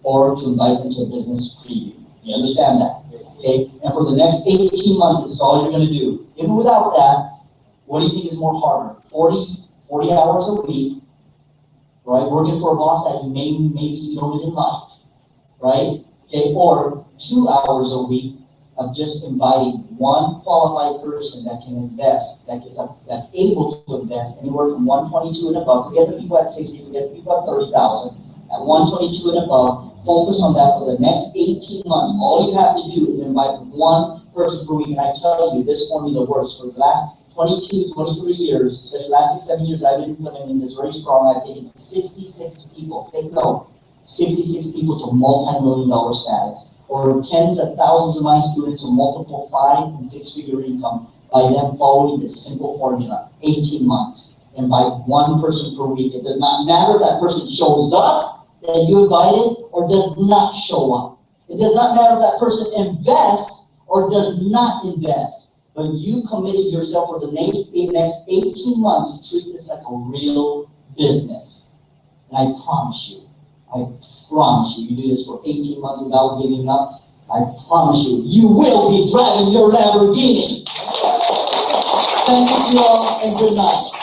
or to invite them to a business preview. You understand that? Okay? And for the next 18 months, this is all you're going to do. Even without that, what do you think is more harder? 40 hours a week, right? Working for a boss that you maybe you don't even like, right? Okay, or 2 hours a week of just inviting one qualified person that can invest, that's able to invest anywhere from 122 and above. Forget the people at 60, forget the people at 30,000. At 122 and above, Focus on that for the next 18 months. All you have to do is invite one person per week. And I tell you, this formula works. For the last 22, 23 years, especially the last 6, 7 years, I've been implementing this very strong. I've taken 66 people, take note, 66 people to multi-million-dollar status, or tens of thousands of my students to multiple 5- and 6-figure income by them following this simple formula, 18 months. Invite one person per week. It does not matter if that person shows up that you invited or does not show up. It does not matter if that person invests or does not invest. But you committed yourself for the next 18 months to treat this like a real business. And I promise you, you do this for 18 months without giving up, I promise you, you will be driving your Lamborghini. Thank you all and good night.